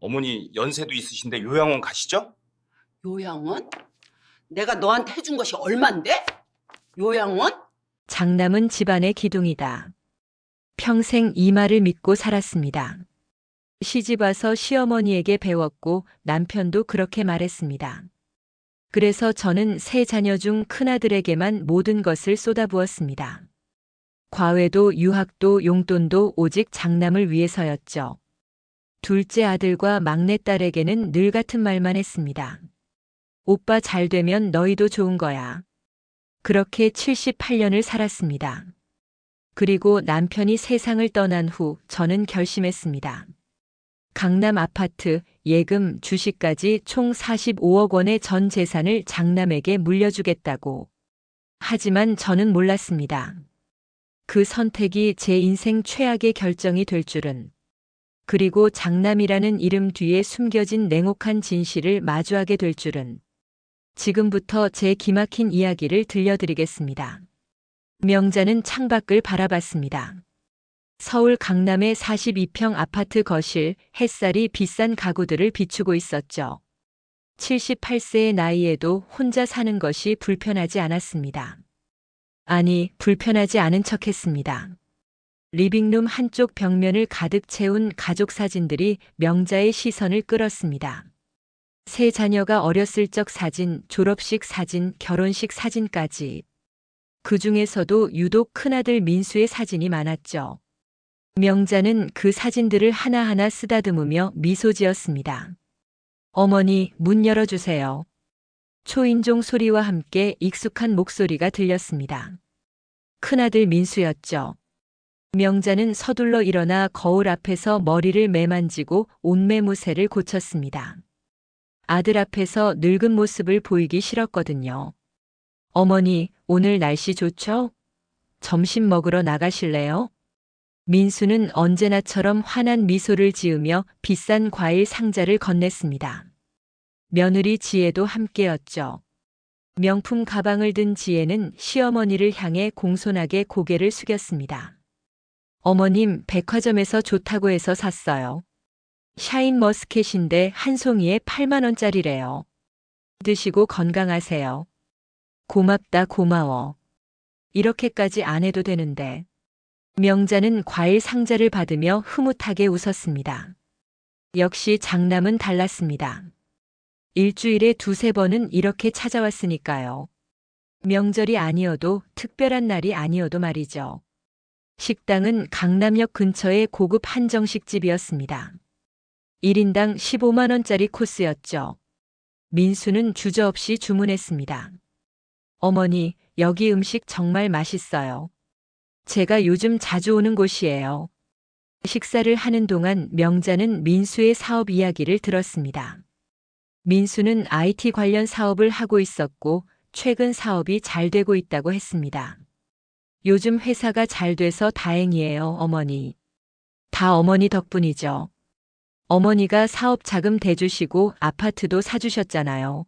어머니 연세도 있으신데 요양원 가시죠? 요양원? 내가 너한테 해준 것이 얼만데? 요양원? 장남은 집안의 기둥이다. 평생 이 말을 믿고 살았습니다. 시집와서 시어머니에게 배웠고 남편도 그렇게 말했습니다. 그래서 저는 세 자녀 중 큰아들에게만 모든 것을 쏟아부었습니다. 과외도 유학도 용돈도 오직 장남을 위해서였죠. 둘째 아들과 막내딸에게는 늘 같은 말만 했습니다. 오빠 잘 되면 너희도 좋은 거야. 그렇게 78년을 살았습니다. 그리고 남편이 세상을 떠난 후 저는 결심했습니다. 강남 아파트, 예금, 주식까지 총 45억 원의 전 재산을 장남에게 물려주겠다고. 하지만 저는 몰랐습니다. 그 선택이 제 인생 최악의 결정이 될 줄은. 그리고 장남이라는 이름 뒤에 숨겨진 냉혹한 진실을 마주하게 될 줄은. 지금부터 제 기막힌 이야기를 들려드리겠습니다. 명자는 창밖을 바라봤습니다. 서울 강남의 42평 아파트 거실, 햇살이 비싼 가구들을 비추고 있었죠. 78세의 나이에도 혼자 사는 것이 불편하지 않았습니다. 아니, 불편하지 않은 척했습니다. 리빙룸 한쪽 벽면을 가득 채운 가족 사진들이 명자의 시선을 끌었습니다. 세 자녀가 어렸을 적 사진, 졸업식 사진, 결혼식 사진까지. 그 중에서도 유독 큰아들 민수의 사진이 많았죠. 명자는 그 사진들을 하나하나 쓰다듬으며 미소 지었습니다. 어머니, 문 열어주세요. 초인종 소리와 함께 익숙한 목소리가 들렸습니다. 큰아들 민수였죠. 명자는 서둘러 일어나 거울 앞에서 머리를 매만지고 옷매무새를 고쳤습니다. 아들 앞에서 늙은 모습을 보이기 싫었거든요. 어머니, 오늘 날씨 좋죠? 점심 먹으러 나가실래요? 민수는 언제나처럼 환한 미소를 지으며 비싼 과일 상자를 건넸습니다. 며느리 지혜도 함께였죠. 명품 가방을 든 지혜는 시어머니를 향해 공손하게 고개를 숙였습니다. 어머님, 백화점에서 좋다고 해서 샀어요. 샤인머스켓인데 한 송이에 8만 원짜리래요. 드시고 건강하세요. 고맙다, 고마워. 이렇게까지 안 해도 되는데. 명자는 과일 상자를 받으며 흐뭇하게 웃었습니다. 역시 장남은 달랐습니다. 일주일에 두세 번은 이렇게 찾아왔으니까요. 명절이 아니어도 특별한 날이 아니어도 말이죠. 식당은 강남역 근처의 고급 한정식집이었습니다. 1인당 15만 원짜리 코스였죠. 민수는 주저없이 주문했습니다. 어머니, 여기 음식 정말 맛있어요. 제가 요즘 자주 오는 곳이에요. 식사를 하는 동안 명자는 민수의 사업 이야기를 들었습니다. 민수는 IT 관련 사업을 하고 있었고 최근 사업이 잘 되고 있다고 했습니다. 요즘 회사가 잘 돼서 다행이에요, 어머니. 다 어머니 덕분이죠. 어머니가 사업 자금 대주시고 아파트도 사주셨잖아요.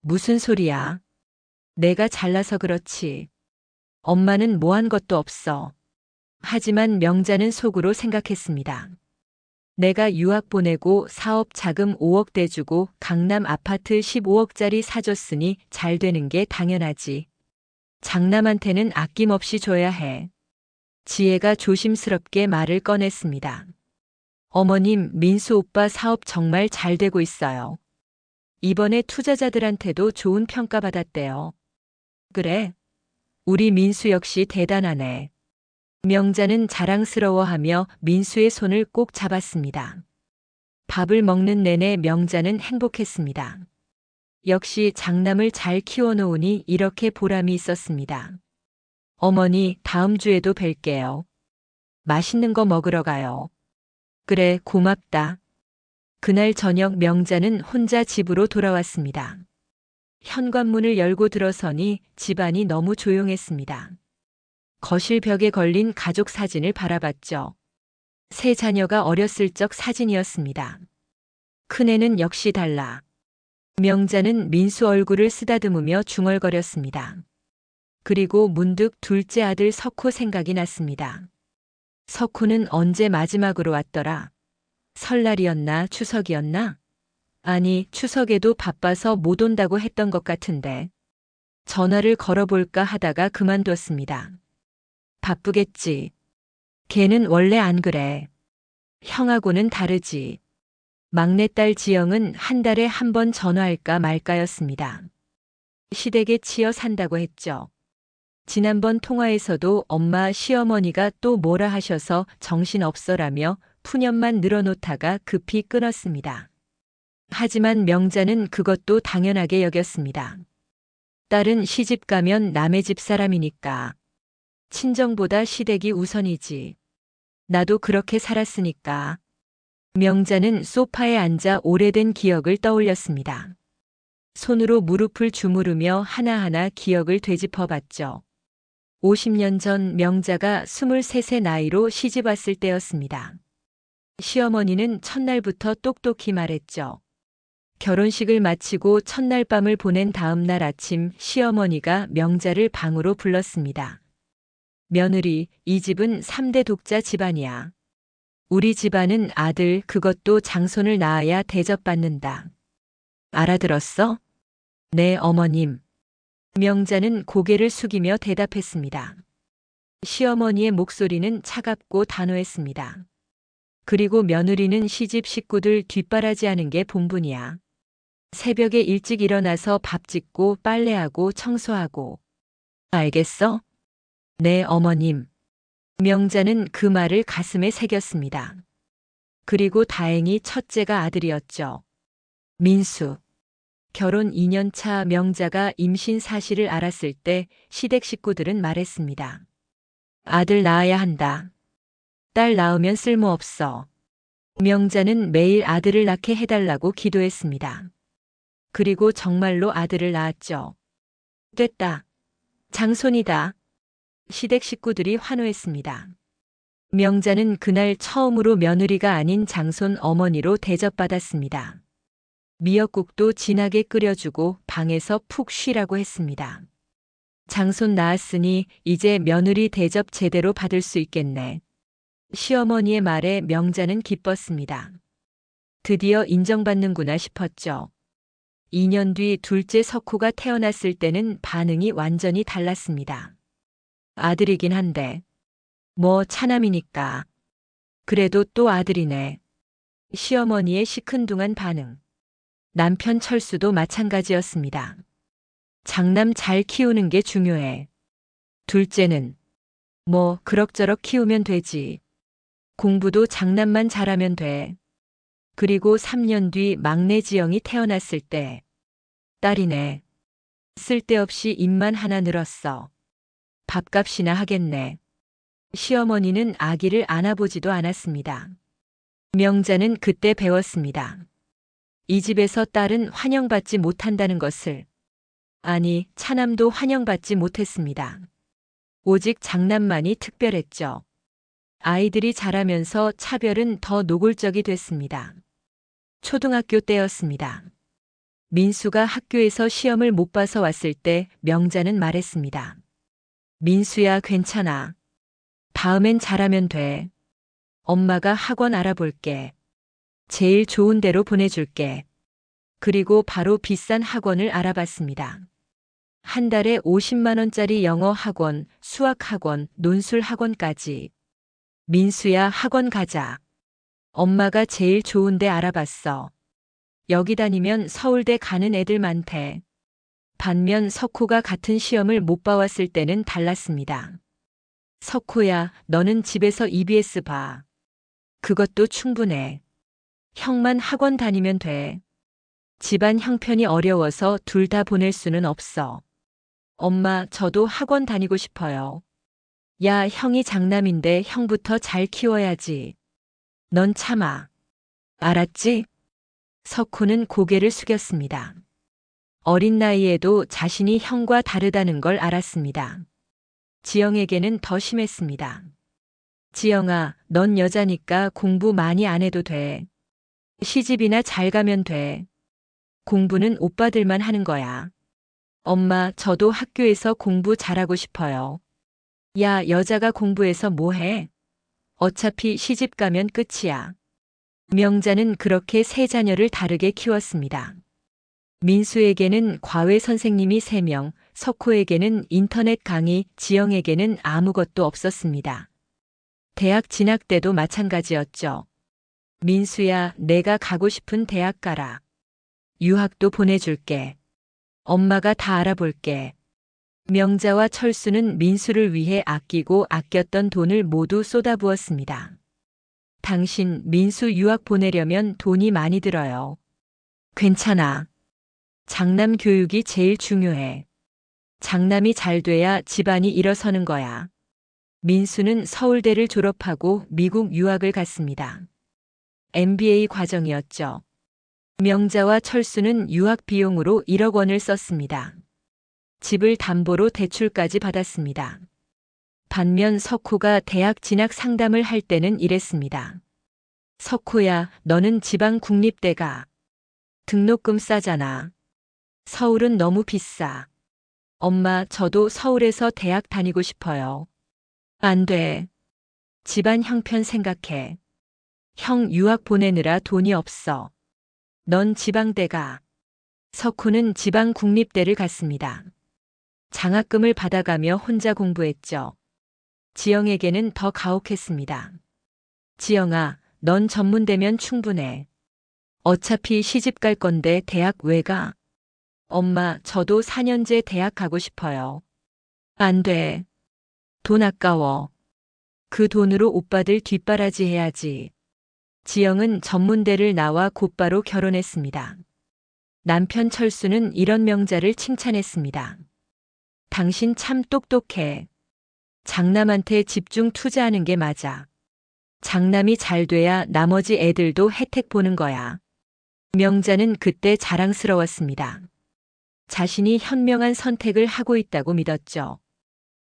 무슨 소리야? 내가 잘나서 그렇지. 엄마는 뭐 한 것도 없어. 하지만 명자는 속으로 생각했습니다. 내가 유학 보내고 사업 자금 5억 대주고 강남 아파트 15억짜리 사줬으니 잘 되는 게 당연하지. 장남한테는 아낌없이 줘야 해. 지혜가 조심스럽게 말을 꺼냈습니다. 어머님, 민수 오빠 사업 정말 잘 되고 있어요. 이번에 투자자들한테도 좋은 평가 받았대요. 그래? 우리 민수 역시 대단하네. 명자는 자랑스러워하며 민수의 손을 꼭 잡았습니다. 밥을 먹는 내내 명자는 행복했습니다. 역시 장남을 잘 키워놓으니 이렇게 보람이 있었습니다. 어머니, 다음 주에도 뵐게요. 맛있는 거 먹으러 가요. 그래, 고맙다. 그날 저녁 명자는 혼자 집으로 돌아왔습니다. 현관문을 열고 들어서니 집안이 너무 조용했습니다. 거실 벽에 걸린 가족 사진을 바라봤죠. 세 자녀가 어렸을 적 사진이었습니다. 큰애는 역시 달라. 명자는 민수 얼굴을 쓰다듬으며 중얼거렸습니다. 그리고 문득 둘째 아들 석호 생각이 났습니다. 석호는 언제 마지막으로 왔더라? 설날이었나 추석이었나? 아니, 추석에도 바빠서 못 온다고 했던 것 같은데. 전화를 걸어볼까 하다가 그만뒀습니다. 바쁘겠지. 걔는 원래 안 그래. 형하고는 다르지. 막내딸 지영은 한 달에 한 번 전화할까 말까였습니다. 시댁에 치여 산다고 했죠. 지난번 통화에서도 엄마 시어머니가 또 뭐라 하셔서 정신없어라며 푸념만 늘어놓다가 급히 끊었습니다. 하지만 명자는 그것도 당연하게 여겼습니다. 딸은 시집 가면 남의 집 사람이니까. 친정보다 시댁이 우선이지. 나도 그렇게 살았으니까. 명자는 소파에 앉아 오래된 기억을 떠올렸습니다. 손으로 무릎을 주무르며 하나하나 기억을 되짚어봤죠. 50년 전 명자가 23세 나이로 시집 왔을 때였습니다. 시어머니는 첫날부터 똑똑히 말했죠. 결혼식을 마치고 첫날 밤을 보낸 다음 날 아침 시어머니가 명자를 방으로 불렀습니다. 며느리, 이 집은 3대 독자 집안이야. 우리 집안은 아들, 그것도 장손을 낳아야 대접받는다. 알아들었어? 네, 어머님. 명자는 고개를 숙이며 대답했습니다. 시어머니의 목소리는 차갑고 단호했습니다. 그리고 며느리는 시집 식구들 뒷바라지하는 게 본분이야. 새벽에 일찍 일어나서 밥 짓고 빨래하고 청소하고. 알겠어? 네, 어머님. 명자는 그 말을 가슴에 새겼습니다. 그리고 다행히 첫째가 아들이었죠. 민수. 결혼 2년 차 명자가 임신 사실을 알았을 때 시댁 식구들은 말했습니다. 아들 낳아야 한다. 딸 낳으면 쓸모없어. 명자는 매일 아들을 낳게 해달라고 기도했습니다. 그리고 정말로 아들을 낳았죠. 됐다. 장손이다. 시댁 식구들이 환호했습니다. 명자는 그날 처음으로 며느리가 아닌 장손 어머니로 대접받았습니다. 미역국도 진하게 끓여주고 방에서 푹 쉬라고 했습니다. 장손 낳았으니 이제 며느리 대접 제대로 받을 수 있겠네. 시어머니의 말에 명자는 기뻤습니다. 드디어 인정받는구나 싶었죠. 2년 뒤 둘째 석호가 태어났을 때는 반응이 완전히 달랐습니다. 아들이긴 한데, 뭐 차남이니까. 그래도 또 아들이네. 시어머니의 시큰둥한 반응. 남편 철수도 마찬가지였습니다. 장남 잘 키우는 게 중요해. 둘째는 뭐 그럭저럭 키우면 되지. 공부도 장남만 잘하면 돼. 그리고 3년 뒤 막내 지영이 태어났을 때 딸이네. 쓸데없이 입만 하나 늘었어. 밥값이나 하겠네. 시어머니는 아기를 안아보지도 않았습니다. 명자는 그때 배웠습니다. 이 집에서 딸은 환영받지 못한다는 것을. 아니, 차남도 환영받지 못했습니다. 오직 장남만이 특별했죠. 아이들이 자라면서 차별은 더 노골적이 됐습니다. 초등학교 때였습니다. 민수가 학교에서 시험을 못 봐서 왔을 때 명자는 말했습니다. 민수야, 괜찮아. 다음엔 잘하면 돼. 엄마가 학원 알아볼게. 제일 좋은 데로 보내줄게. 그리고 바로 비싼 학원을 알아봤습니다. 한 달에 50만 원짜리 영어 학원, 수학 학원, 논술 학원까지. 민수야, 학원 가자. 엄마가 제일 좋은 데 알아봤어. 여기 다니면 서울대 가는 애들 많대. 반면 석호가 같은 시험을 못 봐왔을 때는 달랐습니다. 석호야, 너는 집에서 EBS 봐. 그것도 충분해. 형만 학원 다니면 돼. 집안 형편이 어려워서 둘 다 보낼 수는 없어. 엄마, 저도 학원 다니고 싶어요. 야, 형이 장남인데 형부터 잘 키워야지. 넌 참아. 알았지? 석호는 고개를 숙였습니다. 어린 나이에도 자신이 형과 다르다는 걸 알았습니다. 지영에게는 더 심했습니다. 지영아, 넌 여자니까 공부 많이 안 해도 돼. 시집이나 잘 가면 돼. 공부는 오빠들만 하는 거야. 엄마, 저도 학교에서 공부 잘하고 싶어요. 야, 여자가 공부해서 뭐 해? 어차피 시집 가면 끝이야. 명자는 그렇게 세 자녀를 다르게 키웠습니다. 민수에게는 과외 선생님이 3명, 석호에게는 인터넷 강의, 지영에게는 아무것도 없었습니다. 대학 진학 때도 마찬가지였죠. 민수야, 내가 가고 싶은 대학 가라. 유학도 보내줄게. 엄마가 다 알아볼게. 명자와 철수는 민수를 위해 아끼고 아꼈던 돈을 모두 쏟아부었습니다. 당신 민수 유학 보내려면 돈이 많이 들어요. 괜찮아. 장남 교육이 제일 중요해. 장남이 잘 돼야 집안이 일어서는 거야. 민수는 서울대를 졸업하고 미국 유학을 갔습니다. MBA 과정이었죠. 명자와 철수는 유학 비용으로 1억 원을 썼습니다. 집을 담보로 대출까지 받았습니다. 반면 석호가 대학 진학 상담을 할 때는 이랬습니다. 석호야, 너는 지방 국립대 가. 등록금 싸잖아. 서울은 너무 비싸. 엄마, 저도 서울에서 대학 다니고 싶어요. 안 돼. 집안 형편 생각해. 형 유학 보내느라 돈이 없어. 넌 지방대 가. 석호는 지방 국립대를 갔습니다. 장학금을 받아가며 혼자 공부했죠. 지영에게는 더 가혹했습니다. 지영아, 넌 전문대면 충분해. 어차피 시집 갈 건데 대학 왜 가? 엄마, 저도 4년제 대학 가고 싶어요. 안 돼. 돈 아까워. 그 돈으로 오빠들 뒷바라지 해야지. 지영은 전문대를 나와 곧바로 결혼했습니다. 남편 철수는 이런 명자를 칭찬했습니다. 당신 참 똑똑해. 장남한테 집중 투자하는 게 맞아. 장남이 잘 돼야 나머지 애들도 혜택 보는 거야. 명자는 그때 자랑스러웠습니다. 자신이 현명한 선택을 하고 있다고 믿었죠.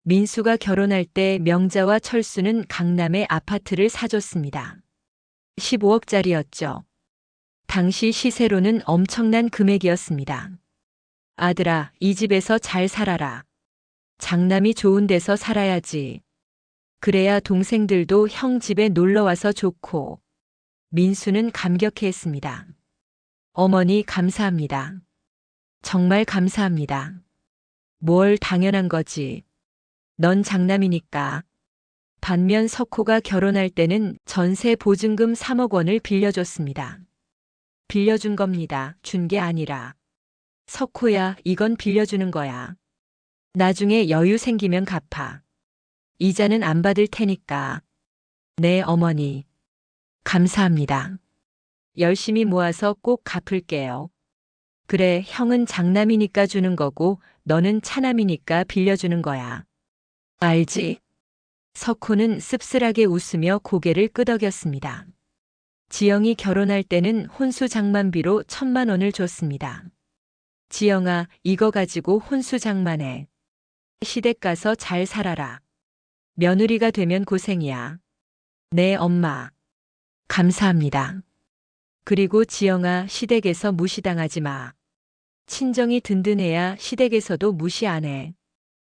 민수가 결혼할 때 명자와 철수는 강남에 아파트를 사줬습니다. 15억짜리였죠. 당시 시세로는 엄청난 금액이었습니다. 아들아, 이 집에서 잘 살아라. 장남이 좋은 데서 살아야지. 그래야 동생들도 형 집에 놀러와서 좋고. 민수는 감격해했습니다. 어머니 감사합니다. 정말 감사합니다. 뭘 당연한 거지. 넌 장남이니까. 반면 석호가 결혼할 때는 전세 보증금 3억 원을 빌려줬습니다. 빌려준 겁니다. 준 게 아니라. 석호야, 이건 빌려주는 거야. 나중에 여유 생기면 갚아. 이자는 안 받을 테니까. 네, 어머니. 감사합니다. 열심히 모아서 꼭 갚을게요. 그래, 형은 장남이니까 주는 거고 너는 차남이니까 빌려주는 거야. 알지? 석호는 씁쓸하게 웃으며 고개를 끄덕였습니다. 지영이 결혼할 때는 혼수 장만비로 1,000만 원을 줬습니다. 지영아, 이거 가지고 혼수 장만해. 시댁 가서 잘 살아라. 며느리가 되면 고생이야. 네, 엄마. 감사합니다. 그리고 지영아, 시댁에서 무시당하지 마. 친정이 든든해야 시댁에서도 무시 안 해.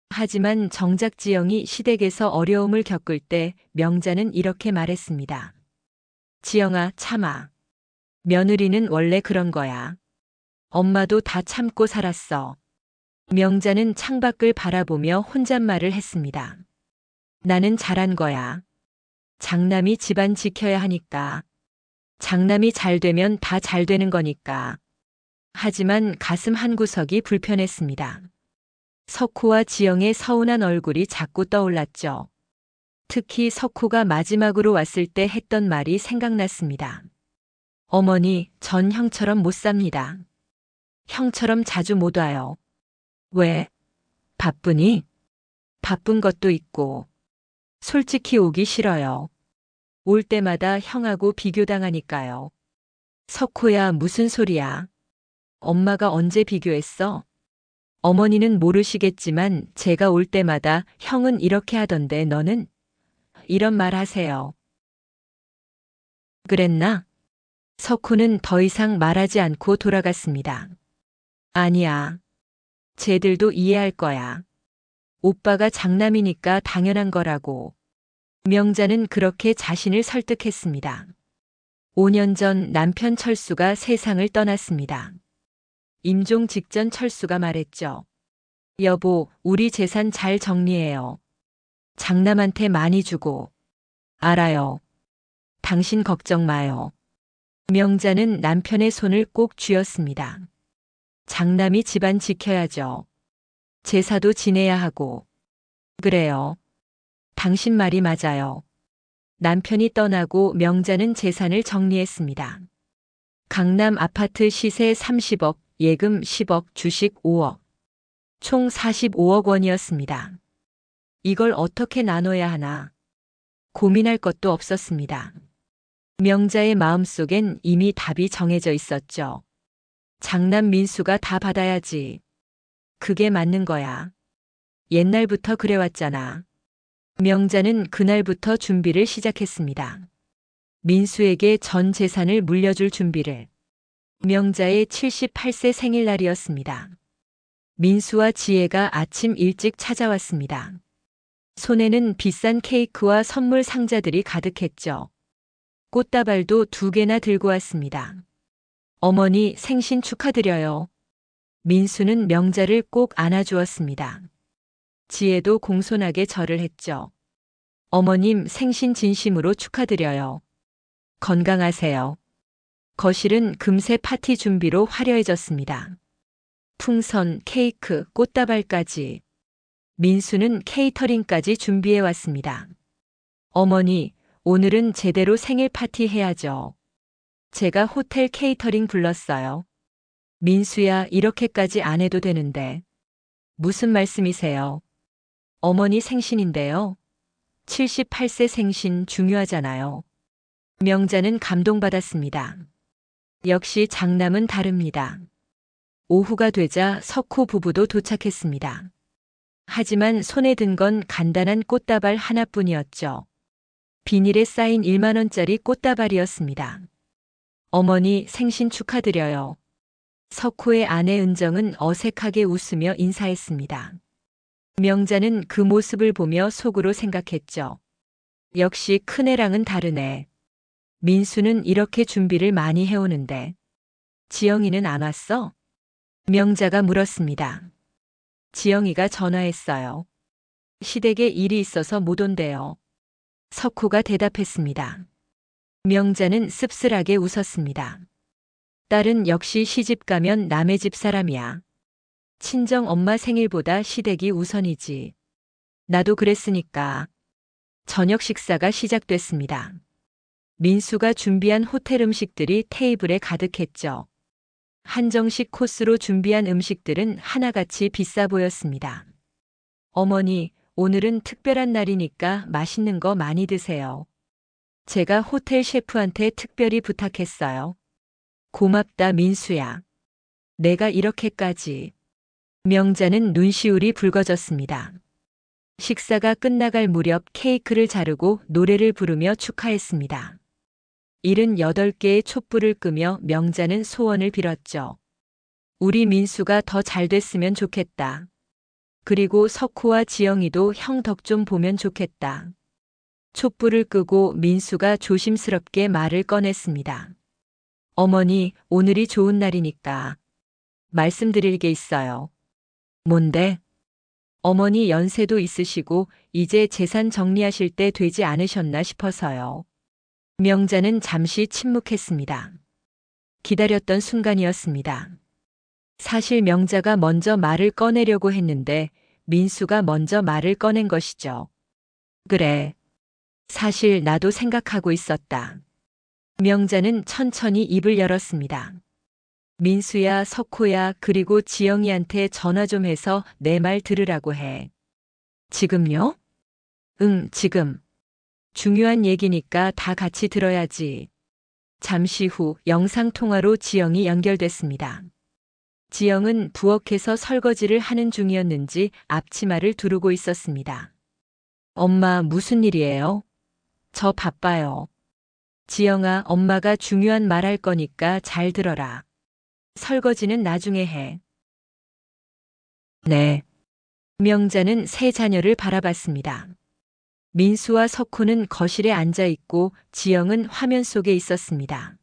하지만 정작 지영이 시댁에서 어려움을 겪을 때 명자는 이렇게 말했습니다. 지영아, 참아. 며느리는 원래 그런 거야. 엄마도 다 참고 살았어. 명자는 창밖을 바라보며 혼잣말을 했습니다. 나는 잘한 거야. 장남이 집안 지켜야 하니까. 장남이 잘 되면 다 잘 되는 거니까. 하지만 가슴 한구석이 불편했습니다. 석호와 지영의 서운한 얼굴이 자꾸 떠올랐죠. 특히 석호가 마지막으로 왔을 때 했던 말이 생각났습니다. 어머니, 전 형처럼 못 삽니다. 형처럼 자주 못 와요. 왜? 바쁘니? 바쁜 것도 있고. 솔직히 오기 싫어요. 올 때마다 형하고 비교당하니까요. 석호야, 무슨 소리야? 엄마가 언제 비교했어? 어머니는 모르시겠지만 제가 올 때마다 형은 이렇게 하던데 너는? 이런 말 하세요. 그랬나? 석호는 더 이상 말하지 않고 돌아갔습니다. 아니야. 쟤들도 이해할 거야. 오빠가 장남이니까 당연한 거라고. 명자는 그렇게 자신을 설득했습니다. 5년 전 남편 철수가 세상을 떠났습니다. 임종 직전 철수가 말했죠. 여보, 우리 재산 잘 정리해요. 장남한테 많이 주고. 알아요. 당신 걱정 마요. 명자는 남편의 손을 꼭 쥐었습니다. 장남이 집안 지켜야죠. 제사도 지내야 하고. 그래요. 당신 말이 맞아요. 남편이 떠나고 명자는 재산을 정리했습니다. 강남 아파트 시세 30억, 예금 10억, 주식 5억. 총 45억 원이었습니다. 이걸 어떻게 나눠야 하나? 고민할 것도 없었습니다. 명자의 마음속엔 이미 답이 정해져 있었죠. 장남 민수가 다 받아야지. 그게 맞는 거야. 옛날부터 그래왔잖아. 명자는 그날부터 준비를 시작했습니다. 민수에게 전 재산을 물려줄 준비를. 명자의 78세 생일날이었습니다. 민수와 지혜가 아침 일찍 찾아왔습니다. 손에는 비싼 케이크와 선물 상자들이 가득했죠. 꽃다발도 2개나 들고 왔습니다. 어머니 생신 축하드려요. 민수는 명자를 꼭 안아주었습니다. 지혜도 공손하게 절을 했죠. 어머님 생신 진심으로 축하드려요. 건강하세요. 거실은 금세 파티 준비로 화려해졌습니다. 풍선, 케이크, 꽃다발까지. 민수는 케이터링까지 준비해 왔습니다. 어머니, 오늘은 제대로 생일 파티 해야죠. 제가 호텔 케이터링 불렀어요. 민수야, 이렇게까지 안 해도 되는데. 무슨 말씀이세요? 어머니 생신인데요. 78세 생신 중요하잖아요. 명자는 감동받았습니다. 역시 장남은 다릅니다. 오후가 되자 석호 부부도 도착했습니다. 하지만 손에 든 건 간단한 꽃다발 하나뿐이었죠. 비닐에 쌓인 1만 원짜리 꽃다발이었습니다. 어머니 생신 축하드려요. 석호의 아내 은정은 어색하게 웃으며 인사했습니다. 명자는 그 모습을 보며 속으로 생각했죠. 역시 큰애랑은 다르네. 민수는 이렇게 준비를 많이 해오는데 지영이는 안 왔어? 명자가 물었습니다. 지영이가 전화했어요. 시댁에 일이 있어서 못 온대요. 석호가 대답했습니다. 명자는 씁쓸하게 웃었습니다. 딸은 역시 시집 가면 남의 집 사람이야. 친정 엄마 생일보다 시댁이 우선이지. 나도 그랬으니까. 저녁 식사가 시작됐습니다. 민수가 준비한 호텔 음식들이 테이블에 가득했죠. 한정식 코스로 준비한 음식들은 하나같이 비싸 보였습니다. 어머니, 오늘은 특별한 날이니까 맛있는 거 많이 드세요. 제가 호텔 셰프한테 특별히 부탁했어요. 고맙다, 민수야. 내가 이렇게까지. 명자는 눈시울이 붉어졌습니다. 식사가 끝나갈 무렵 케이크를 자르고 노래를 부르며 축하했습니다. 78개의 촛불을 끄며 명자는 소원을 빌었죠. 우리 민수가 더 잘 됐으면 좋겠다. 그리고 석호와 지영이도 형 덕 좀 보면 좋겠다. 촛불을 끄고 민수가 조심스럽게 말을 꺼냈습니다. 어머니, 오늘이 좋은 날이니까 말씀드릴 게 있어요. 뭔데? 어머니 연세도 있으시고 이제 재산 정리하실 때 되지 않으셨나 싶어서요. 명자는 잠시 침묵했습니다. 기다렸던 순간이었습니다. 사실 명자가 먼저 말을 꺼내려고 했는데 민수가 먼저 말을 꺼낸 것이죠. 그래. 사실 나도 생각하고 있었다. 명자는 천천히 입을 열었습니다. 민수야, 석호야, 그리고 지영이한테 전화 좀 해서 내 말 들으라고 해. 지금요? 응, 지금. 중요한 얘기니까 다 같이 들어야지. 잠시 후 영상통화로 지영이 연결됐습니다. 지영은 부엌에서 설거지를 하는 중이었는지 앞치마를 두르고 있었습니다. 엄마, 무슨 일이에요? 저 바빠요. 지영아, 엄마가 중요한 말 할 거니까 잘 들어라. 설거지는 나중에 해. 네. 명자는 세 자녀를 바라봤습니다. 민수와 석호는 거실에 앉아 있고 지영은 화면 속에 있었습니다.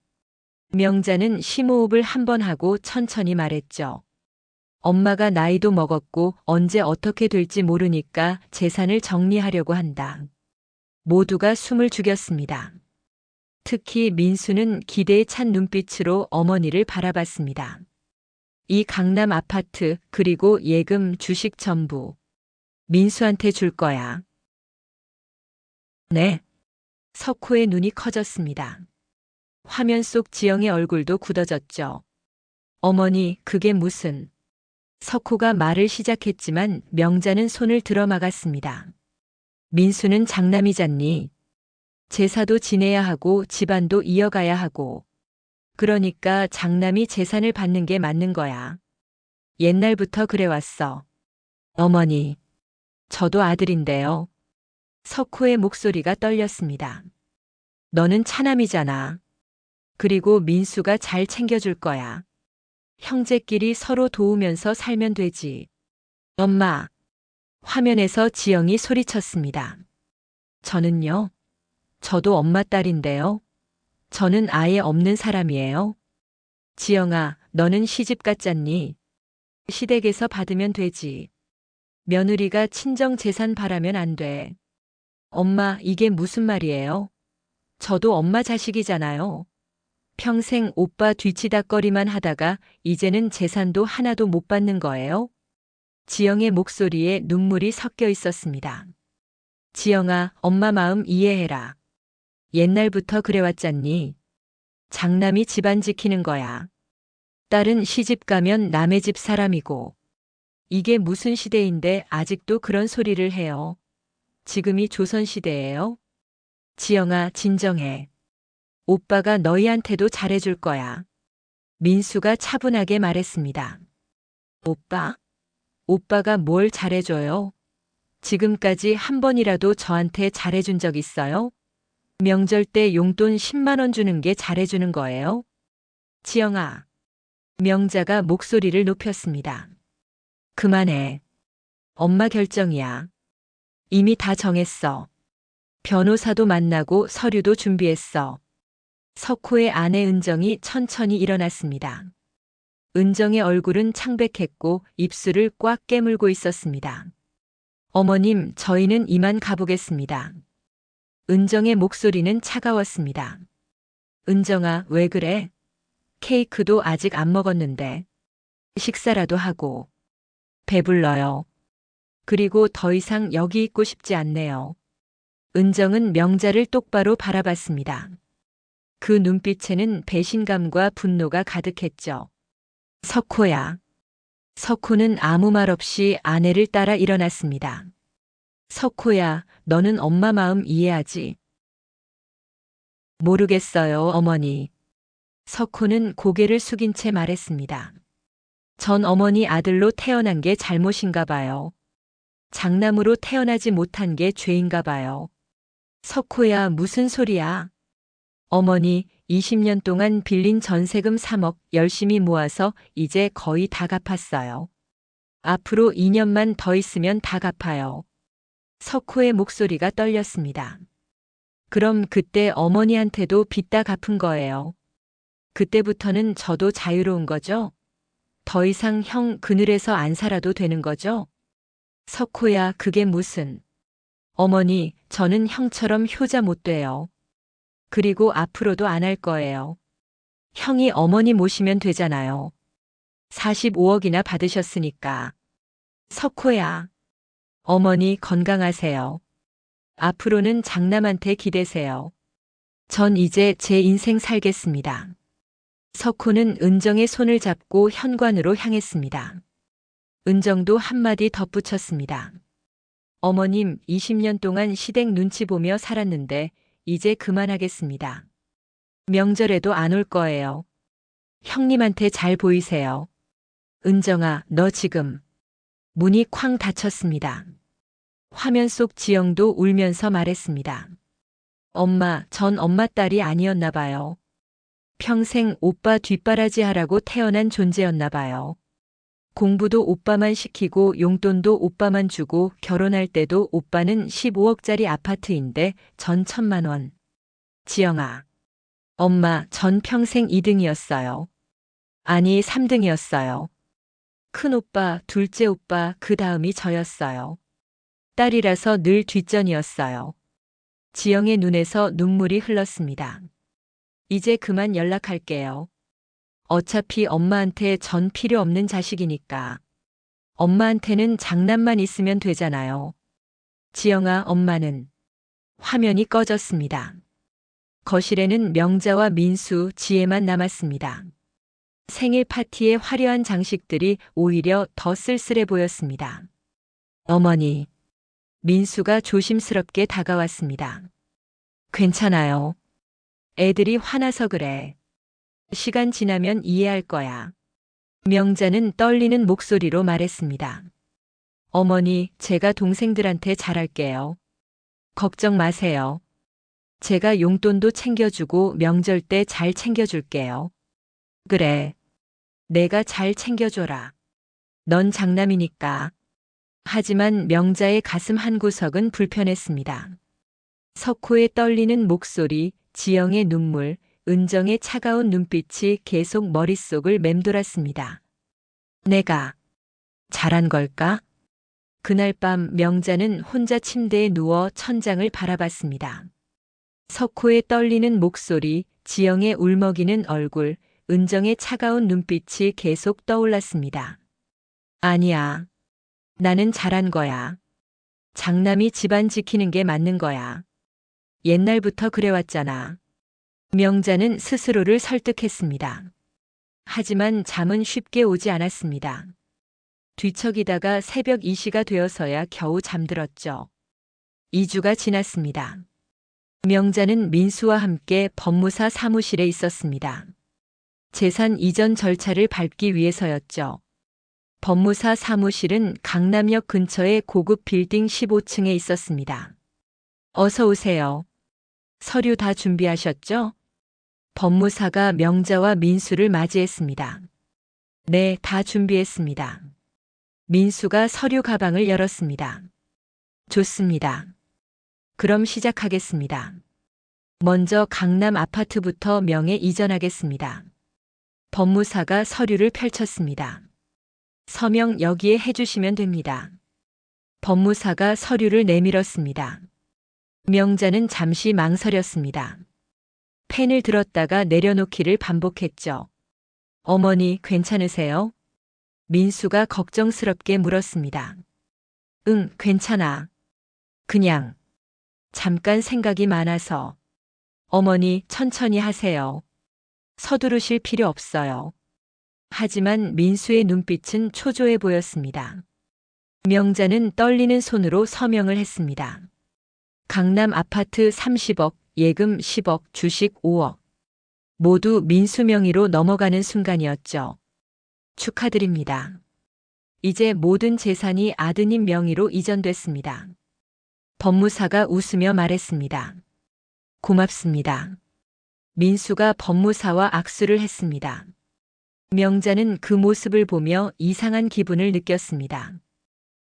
명자는 심호흡을 한 번 하고 천천히 말했죠. 엄마가 나이도 먹었고 언제 어떻게 될지 모르니까 재산을 정리하려고 한다. 모두가 숨을 죽였습니다. 특히 민수는 기대에 찬 눈빛으로 어머니를 바라봤습니다. 이 강남 아파트 그리고 예금 주식 전부 민수한테 줄 거야. 네. 석호의 눈이 커졌습니다. 화면 속 지영의 얼굴도 굳어졌죠. 어머니, 그게 무슨... 석호가 말을 시작했지만 명자는 손을 들어막았습니다. 민수는 장남이잖니. 제사도 지내야 하고 집안도 이어가야 하고. 그러니까 장남이 재산을 받는 게 맞는 거야. 옛날부터 그래왔어. 어머니, 저도 아들인데요. 석호의 목소리가 떨렸습니다. 너는 차남이잖아. 그리고 민수가 잘 챙겨줄 거야. 형제끼리 서로 도우면서 살면 되지. 엄마. 화면에서 지영이 소리쳤습니다. 저는요. 저도 엄마 딸인데요. 저는 아예 없는 사람이에요. 지영아, 너는 시집 갔잖니. 시댁에서 받으면 되지. 며느리가 친정 재산 바라면 안 돼. 엄마, 이게 무슨 말이에요? 저도 엄마 자식이잖아요. 평생 오빠 뒤치다꺼리만 하다가 이제는 재산도 하나도 못 받는 거예요? 지영의 목소리에 눈물이 섞여 있었습니다. 지영아, 엄마 마음 이해해라. 옛날부터 그래왔잖니. 장남이 집안 지키는 거야. 딸은 시집 가면 남의 집 사람이고. 이게 무슨 시대인데 아직도 그런 소리를 해요. 지금이 조선시대예요? 지영아, 진정해. 오빠가 너희한테도 잘해줄 거야. 민수가 차분하게 말했습니다. 오빠? 오빠가 뭘 잘해줘요? 지금까지 한 번이라도 저한테 잘해준 적 있어요? 명절 때 용돈 10만 원 주는 게 잘해주는 거예요? 지영아. 명자가 목소리를 높였습니다. 그만해. 엄마 결정이야. 이미 다 정했어. 변호사도 만나고 서류도 준비했어. 석호의 아내 은정이 천천히 일어났습니다. 은정의 얼굴은 창백했고 입술을 꽉 깨물고 있었습니다. 어머님, 저희는 이만 가보겠습니다. 은정의 목소리는 차가웠습니다. 은정아, 왜 그래? 케이크도 아직 안 먹었는데. 식사라도 하고. 배불러요. 그리고 더 이상 여기 있고 싶지 않네요. 은정은 명자를 똑바로 바라봤습니다. 그 눈빛에는 배신감과 분노가 가득했죠. 석호야. 석호는 아무 말 없이 아내를 따라 일어났습니다. 석호야, 너는 엄마 마음 이해하지? 모르겠어요, 어머니. 석호는 고개를 숙인 채 말했습니다. 전 어머니 아들로 태어난 게 잘못인가 봐요. 장남으로 태어나지 못한 게 죄인가 봐요. 석호야, 무슨 소리야? 어머니, 20년 동안 빌린 전세금 3억 열심히 모아서 이제 거의 다 갚았어요. 앞으로 2년만 더 있으면 다 갚아요. 석호의 목소리가 떨렸습니다. 그럼 그때 어머니한테도 빚 다 갚은 거예요. 그때부터는 저도 자유로운 거죠? 더 이상 형 그늘에서 안 살아도 되는 거죠? 석호야, 그게 무슨... 어머니, 저는 형처럼 효자 못 돼요. 그리고 앞으로도 안 할 거예요. 형이 어머니 모시면 되잖아요. 45억이나 받으셨으니까. 석호야. 어머니 건강하세요. 앞으로는 장남한테 기대세요. 전 이제 제 인생 살겠습니다. 석호는 은정의 손을 잡고 현관으로 향했습니다. 은정도 한마디 덧붙였습니다. 어머님, 20년 동안 시댁 눈치 보며 살았는데 이제 그만하겠습니다. 명절에도 안 올 거예요. 형님한테 잘 보이세요. 은정아, 너 지금... 문이 쾅 닫혔습니다. 화면 속 지영도 울면서 말했습니다. 엄마, 전 엄마 딸이 아니었나 봐요. 평생 오빠 뒷바라지 하라고 태어난 존재였나 봐요. 공부도 오빠만 시키고 용돈도 오빠만 주고 결혼할 때도 오빠는 15억짜리 아파트인데 전 1,000만 원. 지영아. 엄마, 전 평생 2등이었어요. 아니, 3등이었어요. 큰오빠, 둘째 오빠, 그 다음이 저였어요. 딸이라서 늘 뒷전이었어요. 지영의 눈에서 눈물이 흘렀습니다. 이제 그만 연락할게요. 어차피 엄마한테 전 필요 없는 자식이니까. 엄마한테는 장난만 있으면 되잖아요. 지영아, 엄마는. 화면이 꺼졌습니다. 거실에는 명자와 민수, 지혜만 남았습니다. 생일 파티의 화려한 장식들이 오히려 더 쓸쓸해 보였습니다. 어머니. 민수가 조심스럽게 다가왔습니다. 괜찮아요. 애들이 화나서 그래. 시간 지나면 이해할 거야. 명자는 떨리는 목소리로 말했습니다. 어머니, 제가 동생들한테 잘할게요. 걱정 마세요. 제가 용돈도 챙겨주고 명절 때 잘 챙겨줄게요. 그래. 내가 잘 챙겨줘라. 넌 장남이니까. 하지만 명자의 가슴 한구석은 불편했습니다. 석호의 떨리는 목소리, 지영의 눈물, 은정의 차가운 눈빛이 계속 머릿속을 맴돌았습니다. 내가 잘한 걸까? 그날 밤 명자는 혼자 침대에 누워 천장을 바라봤습니다. 석호의 떨리는 목소리, 지영의 울먹이는 얼굴, 은정의 차가운 눈빛이 계속 떠올랐습니다. 아니야. 나는 잘한 거야. 장남이 집안 지키는 게 맞는 거야. 옛날부터 그래왔잖아. 명자는 스스로를 설득했습니다. 하지만 잠은 쉽게 오지 않았습니다. 뒤척이다가 새벽 2시가 되어서야 겨우 잠들었죠. 2주가 지났습니다. 명자는 민수와 함께 법무사 사무실에 있었습니다. 재산 이전 절차를 밟기 위해서였죠. 법무사 사무실은 강남역 근처의 고급 빌딩 15층에 있었습니다. 어서 오세요. 서류 다 준비하셨죠? 법무사가 명자와 민수를 맞이했습니다. 네, 다 준비했습니다. 민수가 서류 가방을 열었습니다. 좋습니다. 그럼 시작하겠습니다. 먼저 강남 아파트부터 명에 이전하겠습니다. 법무사가 서류를 펼쳤습니다. 서명 여기에 해주시면 됩니다. 법무사가 서류를 내밀었습니다. 명자는 잠시 망설였습니다. 펜을 들었다가 내려놓기를 반복했죠. 어머니, 괜찮으세요? 민수가 걱정스럽게 물었습니다. 응, 괜찮아. 그냥 잠깐 생각이 많아서. 어머니, 천천히 하세요. 서두르실 필요 없어요. 하지만 민수의 눈빛은 초조해 보였습니다. 명자는 떨리는 손으로 서명을 했습니다. 강남 아파트 30억, 예금 10억, 주식 5억. 모두 민수 명의로 넘어가는 순간이었죠. 축하드립니다. 이제 모든 재산이 아드님 명의로 이전됐습니다. 법무사가 웃으며 말했습니다. 고맙습니다. 민수가 법무사와 악수를 했습니다. 명자는 그 모습을 보며 이상한 기분을 느꼈습니다.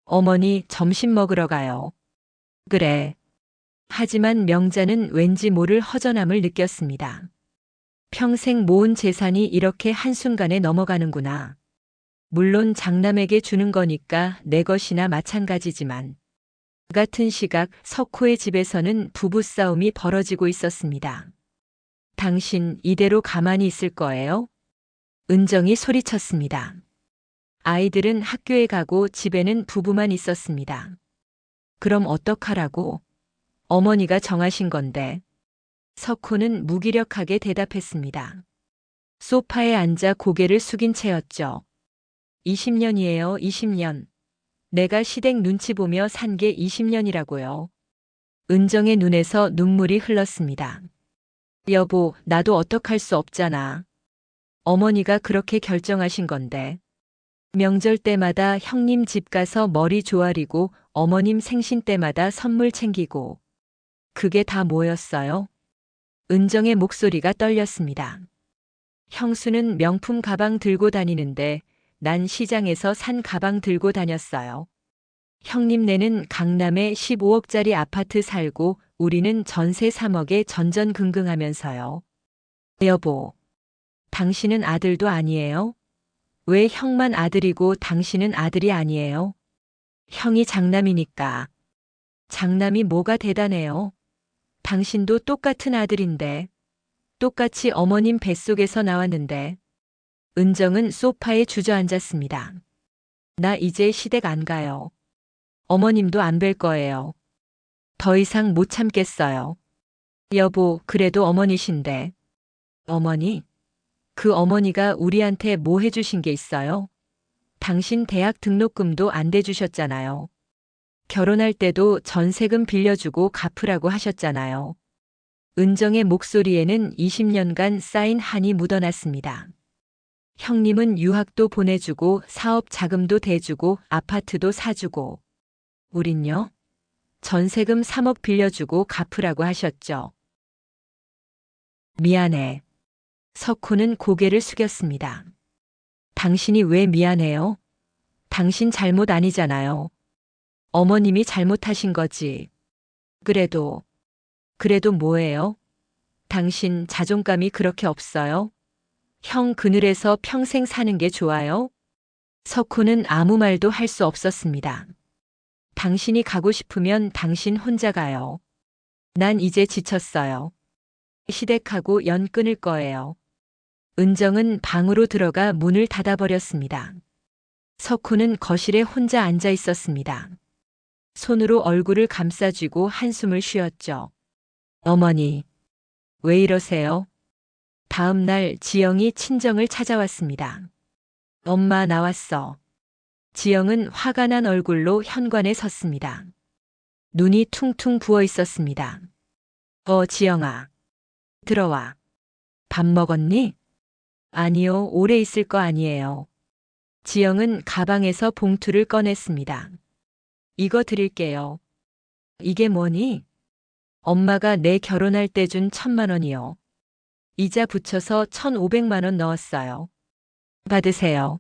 어머니, 점심 먹으러 가요. 그래. 하지만 명자는 왠지 모를 허전함을 느꼈습니다. 평생 모은 재산이 이렇게 한순간에 넘어가는구나. 물론 장남에게 주는 거니까 내 것이나 마찬가지지만. 같은 시각 석호의 집에서는 부부싸움이 벌어지고 있었습니다. 당신 이대로 가만히 있을 거예요? 은정이 소리쳤습니다. 아이들은 학교에 가고 집에는 부부만 있었습니다. 그럼 어떡하라고? 어머니가 정하신 건데. 석호는 무기력하게 대답했습니다. 소파에 앉아 고개를 숙인 채였죠. 20년이에요, 20년. 내가 시댁 눈치 보며 산 게 20년이라고요. 은정의 눈에서 눈물이 흘렀습니다. 여보, 나도 어떡할 수 없잖아. 어머니가 그렇게 결정하신 건데. 명절 때마다 형님 집 가서 머리 조아리고 어머님 생신 때마다 선물 챙기고. 그게 다 뭐였어요? 은정의 목소리가 떨렸습니다. 형수는 명품 가방 들고 다니는데 난 시장에서 산 가방 들고 다녔어요. 형님네는 강남에 15억짜리 아파트 살고 우리는 전세 3억에 전전긍긍하면서요. 여보, 당신은 아들도 아니에요? 왜 형만 아들이고 당신은 아들이 아니에요? 형이 장남이니까. 장남이 뭐가 대단해요? 당신도 똑같은 아들인데. 똑같이 어머님 뱃속에서 나왔는데. 은정은 소파에 주저앉았습니다. 나 이제 시댁 안 가요. 어머님도 안 뵐 거예요. 더 이상 못 참겠어요. 여보, 그래도 어머니신데. 어머니? 그 어머니가 우리한테 뭐 해주신 게 있어요? 당신 대학 등록금도 안 대주셨잖아요. 결혼할 때도 전세금 빌려주고 갚으라고 하셨잖아요. 은정의 목소리에는 20년간 쌓인 한이 묻어났습니다. 형님은 유학도 보내주고 사업 자금도 대주고 아파트도 사주고. 우린요? 전세금 3억 빌려주고 갚으라고 하셨죠. 미안해. 석호는 고개를 숙였습니다. 당신이 왜 미안해요? 당신 잘못 아니잖아요. 어머님이 잘못하신 거지. 그래도 뭐예요? 당신 자존감이 그렇게 없어요? 형 그늘에서 평생 사는 게 좋아요? 석호는 아무 말도 할 수 없었습니다. 당신이 가고 싶으면 당신 혼자 가요. 난 이제 지쳤어요. 시댁하고 연 끊을 거예요. 은정은 방으로 들어가 문을 닫아버렸습니다. 석호는 거실에 혼자 앉아 있었습니다. 손으로 얼굴을 감싸쥐고 한숨을 쉬었죠. 어머니, 왜 이러세요? 다음 날 지영이 친정을 찾아왔습니다. 엄마 나왔어. 지영은 화가 난 얼굴로 현관에 섰습니다. 눈이 퉁퉁 부어 있었습니다. 지영아. 들어와. 밥 먹었니? 아니요, 오래 있을 거 아니에요. 지영은 가방에서 봉투를 꺼냈습니다. 이거 드릴게요. 이게 뭐니? 엄마가 내 결혼할 때 준 1,000만 원이요. 이자 붙여서 1,500만 원 넣었어요. 받으세요.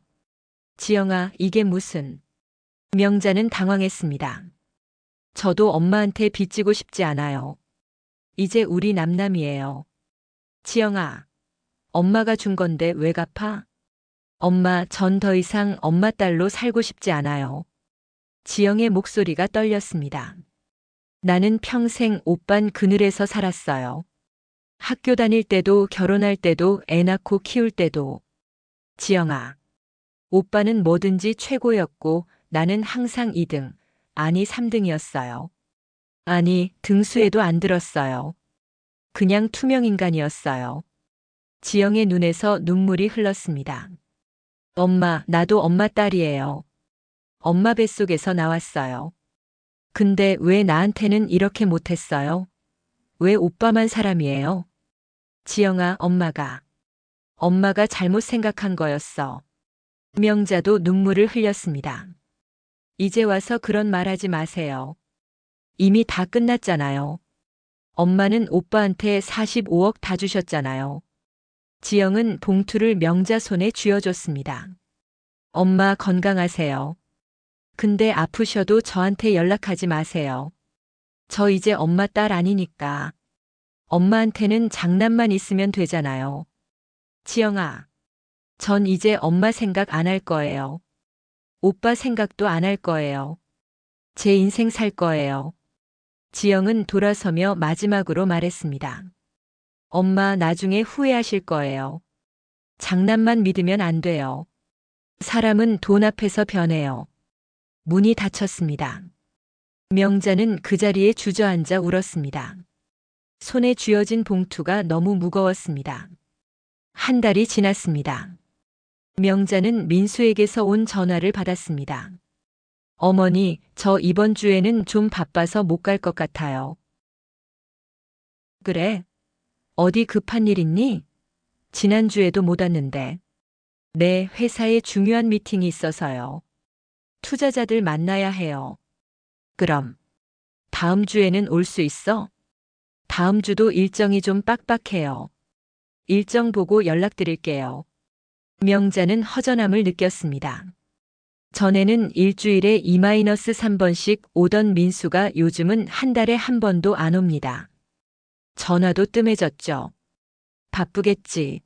지영아, 이게 무슨... 명자는 당황했습니다. 저도 엄마한테 빚지고 싶지 않아요. 이제 우리 남남이에요. 지영아, 엄마가 준 건데 왜 갚아? 엄마, 전 더 이상 엄마 딸로 살고 싶지 않아요. 지영의 목소리가 떨렸습니다. 나는 평생 오빤 그늘에서 살았어요. 학교 다닐 때도 결혼할 때도 애 낳고 키울 때도. 지영아, 오빠는 뭐든지 최고였고 나는 항상 2등, 아니 3등이었어요. 아니, 등수에도 안 들었어요. 그냥 투명인간이었어요. 지영의 눈에서 눈물이 흘렀습니다. 엄마, 나도 엄마 딸이에요. 엄마 뱃속에서 나왔어요. 근데 왜 나한테는 이렇게 못했어요? 왜 오빠만 사람이에요? 지영아, 엄마가 잘못 생각한 거였어. 명자도 눈물을 흘렸습니다. 이제 와서 그런 말 하지 마세요. 이미 다 끝났잖아요. 엄마는 오빠한테 45억 다 주셨잖아요. 지영은 봉투를 명자 손에 쥐어줬습니다. 엄마 건강하세요. 근데 아프셔도 저한테 연락하지 마세요. 저 이제 엄마 딸 아니니까. 엄마한테는 장난만 있으면 되잖아요. 지영아, 전 이제 엄마 생각 안 할 거예요. 오빠 생각도 안 할 거예요. 제 인생 살 거예요. 지영은 돌아서며 마지막으로 말했습니다. 엄마 나중에 후회하실 거예요. 장난만 믿으면 안 돼요. 사람은 돈 앞에서 변해요. 문이 닫혔습니다. 명자는 그 자리에 주저앉아 울었습니다. 손에 쥐어진 봉투가 너무 무거웠습니다. 한 달이 지났습니다. 명자는 민수에게서 온 전화를 받았습니다. 어머니, 저 이번 주에는 좀 바빠서 못 갈 것 같아요. 그래? 어디 급한 일 있니? 지난주에도 못 왔는데. 네, 회사에 중요한 미팅이 있어서요. 투자자들 만나야 해요. 그럼 다음 주에는 올 수 있어? 다음 주도 일정이 좀 빡빡해요. 일정 보고 연락드릴게요. 명자는 허전함을 느꼈습니다. 전에는 일주일에 2-3번씩 오던 민수가 요즘은 한 달에 한 번도 안 옵니다. 전화도 뜸해졌죠. 바쁘겠지.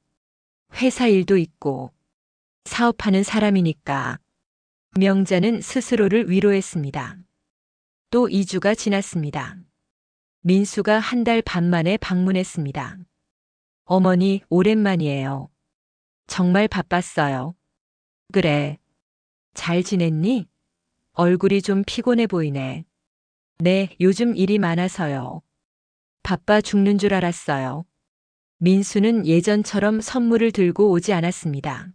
회사 일도 있고 사업하는 사람이니까. 명자는 스스로를 위로했습니다. 또 2주가 지났습니다. 민수가 한 달 반 만에 방문했습니다. 어머니, 오랜만이에요. 정말 바빴어요. 그래. 잘 지냈니? 얼굴이 좀 피곤해 보이네. 네, 요즘 일이 많아서요. 바빠 죽는 줄 알았어요. 민수는 예전처럼 선물을 들고 오지 않았습니다.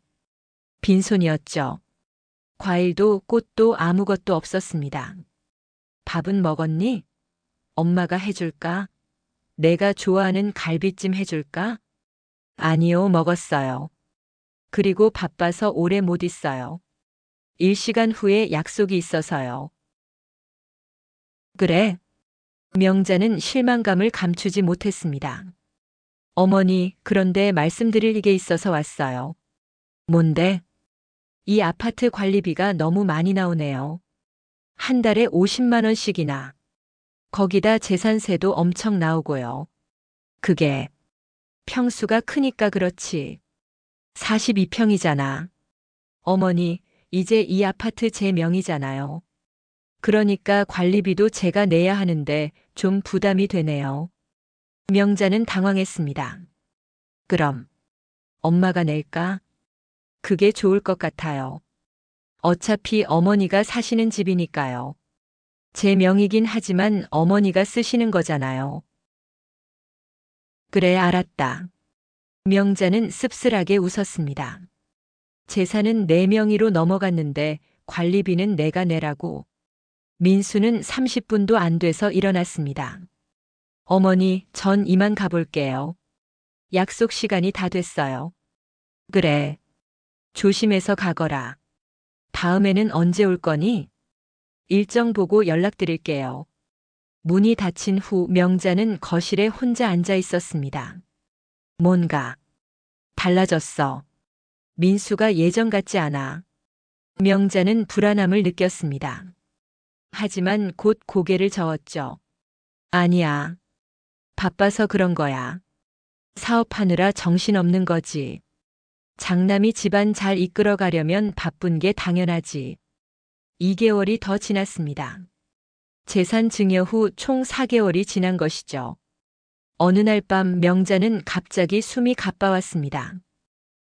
빈손이었죠. 과일도 꽃도 아무것도 없었습니다. 밥은 먹었니? 엄마가 해줄까? 내가 좋아하는 갈비찜 해줄까? 아니요, 먹었어요. 그리고 바빠서 오래 못 있어요. 일시간 후에 약속이 있어서요. 그래. 명자는 실망감을 감추지 못했습니다. 어머니, 그런데 말씀드릴 게 있어서 왔어요. 뭔데? 이 아파트 관리비가 너무 많이 나오네요. 한 달에 50만 원씩이나. 거기다 재산세도 엄청 나오고요. 그게 평수가 크니까 그렇지. 42평이잖아. 어머니, 이제 이 아파트 제 명의잖아요. 그러니까 관리비도 제가 내야 하는데 좀 부담이 되네요. 명자는 당황했습니다. 그럼 엄마가 낼까? 그게 좋을 것 같아요. 어차피 어머니가 사시는 집이니까요. 제 명의긴 하지만 어머니가 쓰시는 거잖아요. 그래, 알았다. 명자는 씁쓸하게 웃었습니다. 재산은 내 명의로 넘어갔는데 관리비는 내가 내라고. 민수는 30분도 안 돼서 일어났습니다. 어머니, 전 이만 가볼게요. 약속 시간이 다 됐어요. 그래. 조심해서 가거라. 다음에는 언제 올 거니? 일정 보고 연락드릴게요. 문이 닫힌 후 명자는 거실에 혼자 앉아 있었습니다. 뭔가 달라졌어. 민수가 예전 같지 않아. 명자는 불안함을 느꼈습니다. 하지만 곧 고개를 저었죠. 아니야. 바빠서 그런 거야. 사업하느라 정신없는 거지. 장남이 집안 잘 이끌어가려면 바쁜 게 당연하지. 2개월이 더 지났습니다. 재산 증여 후 총 4개월이 지난 것이죠. 어느 날 밤 명자는 갑자기 숨이 가빠왔습니다.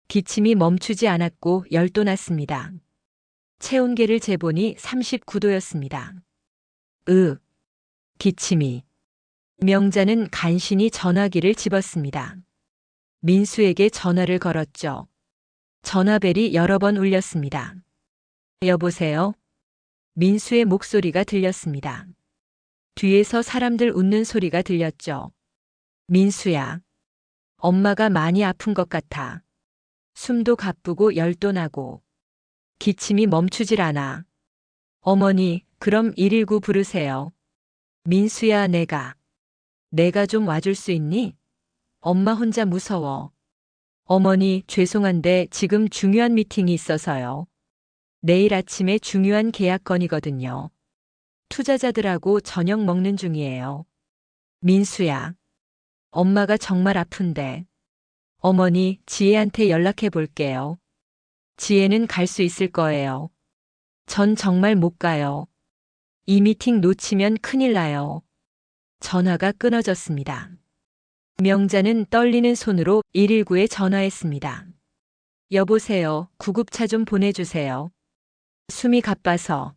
기침이 멈추지 않았고 열도 났습니다. 체온계를 재보니 39도였습니다. 기침이. 명자는 간신히 전화기를 집었습니다. 민수에게 전화를 걸었죠. 전화벨이 여러 번 울렸습니다. 여보세요? 민수의 목소리가 들렸습니다. 뒤에서 사람들 웃는 소리가 들렸죠. 민수야. 엄마가 많이 아픈 것 같아. 숨도 가쁘고 열도 나고. 기침이 멈추질 않아. 어머니, 그럼 119 부르세요. 민수야, 내가 좀 와줄 수 있니? 엄마 혼자 무서워. 어머니, 죄송한데 지금 중요한 미팅이 있어서요. 내일 아침에 중요한 계약 건이거든요. 투자자들하고 저녁 먹는 중이에요. 민수야. 엄마가 정말 아픈데. 어머니, 지혜한테 연락해 볼게요. 지혜는 갈 수 있을 거예요. 전 정말 못 가요. 이 미팅 놓치면 큰일 나요. 전화가 끊어졌습니다. 명자는 떨리는 손으로 119에 전화했습니다. 여보세요, 구급차 좀 보내주세요. 숨이 가빠서.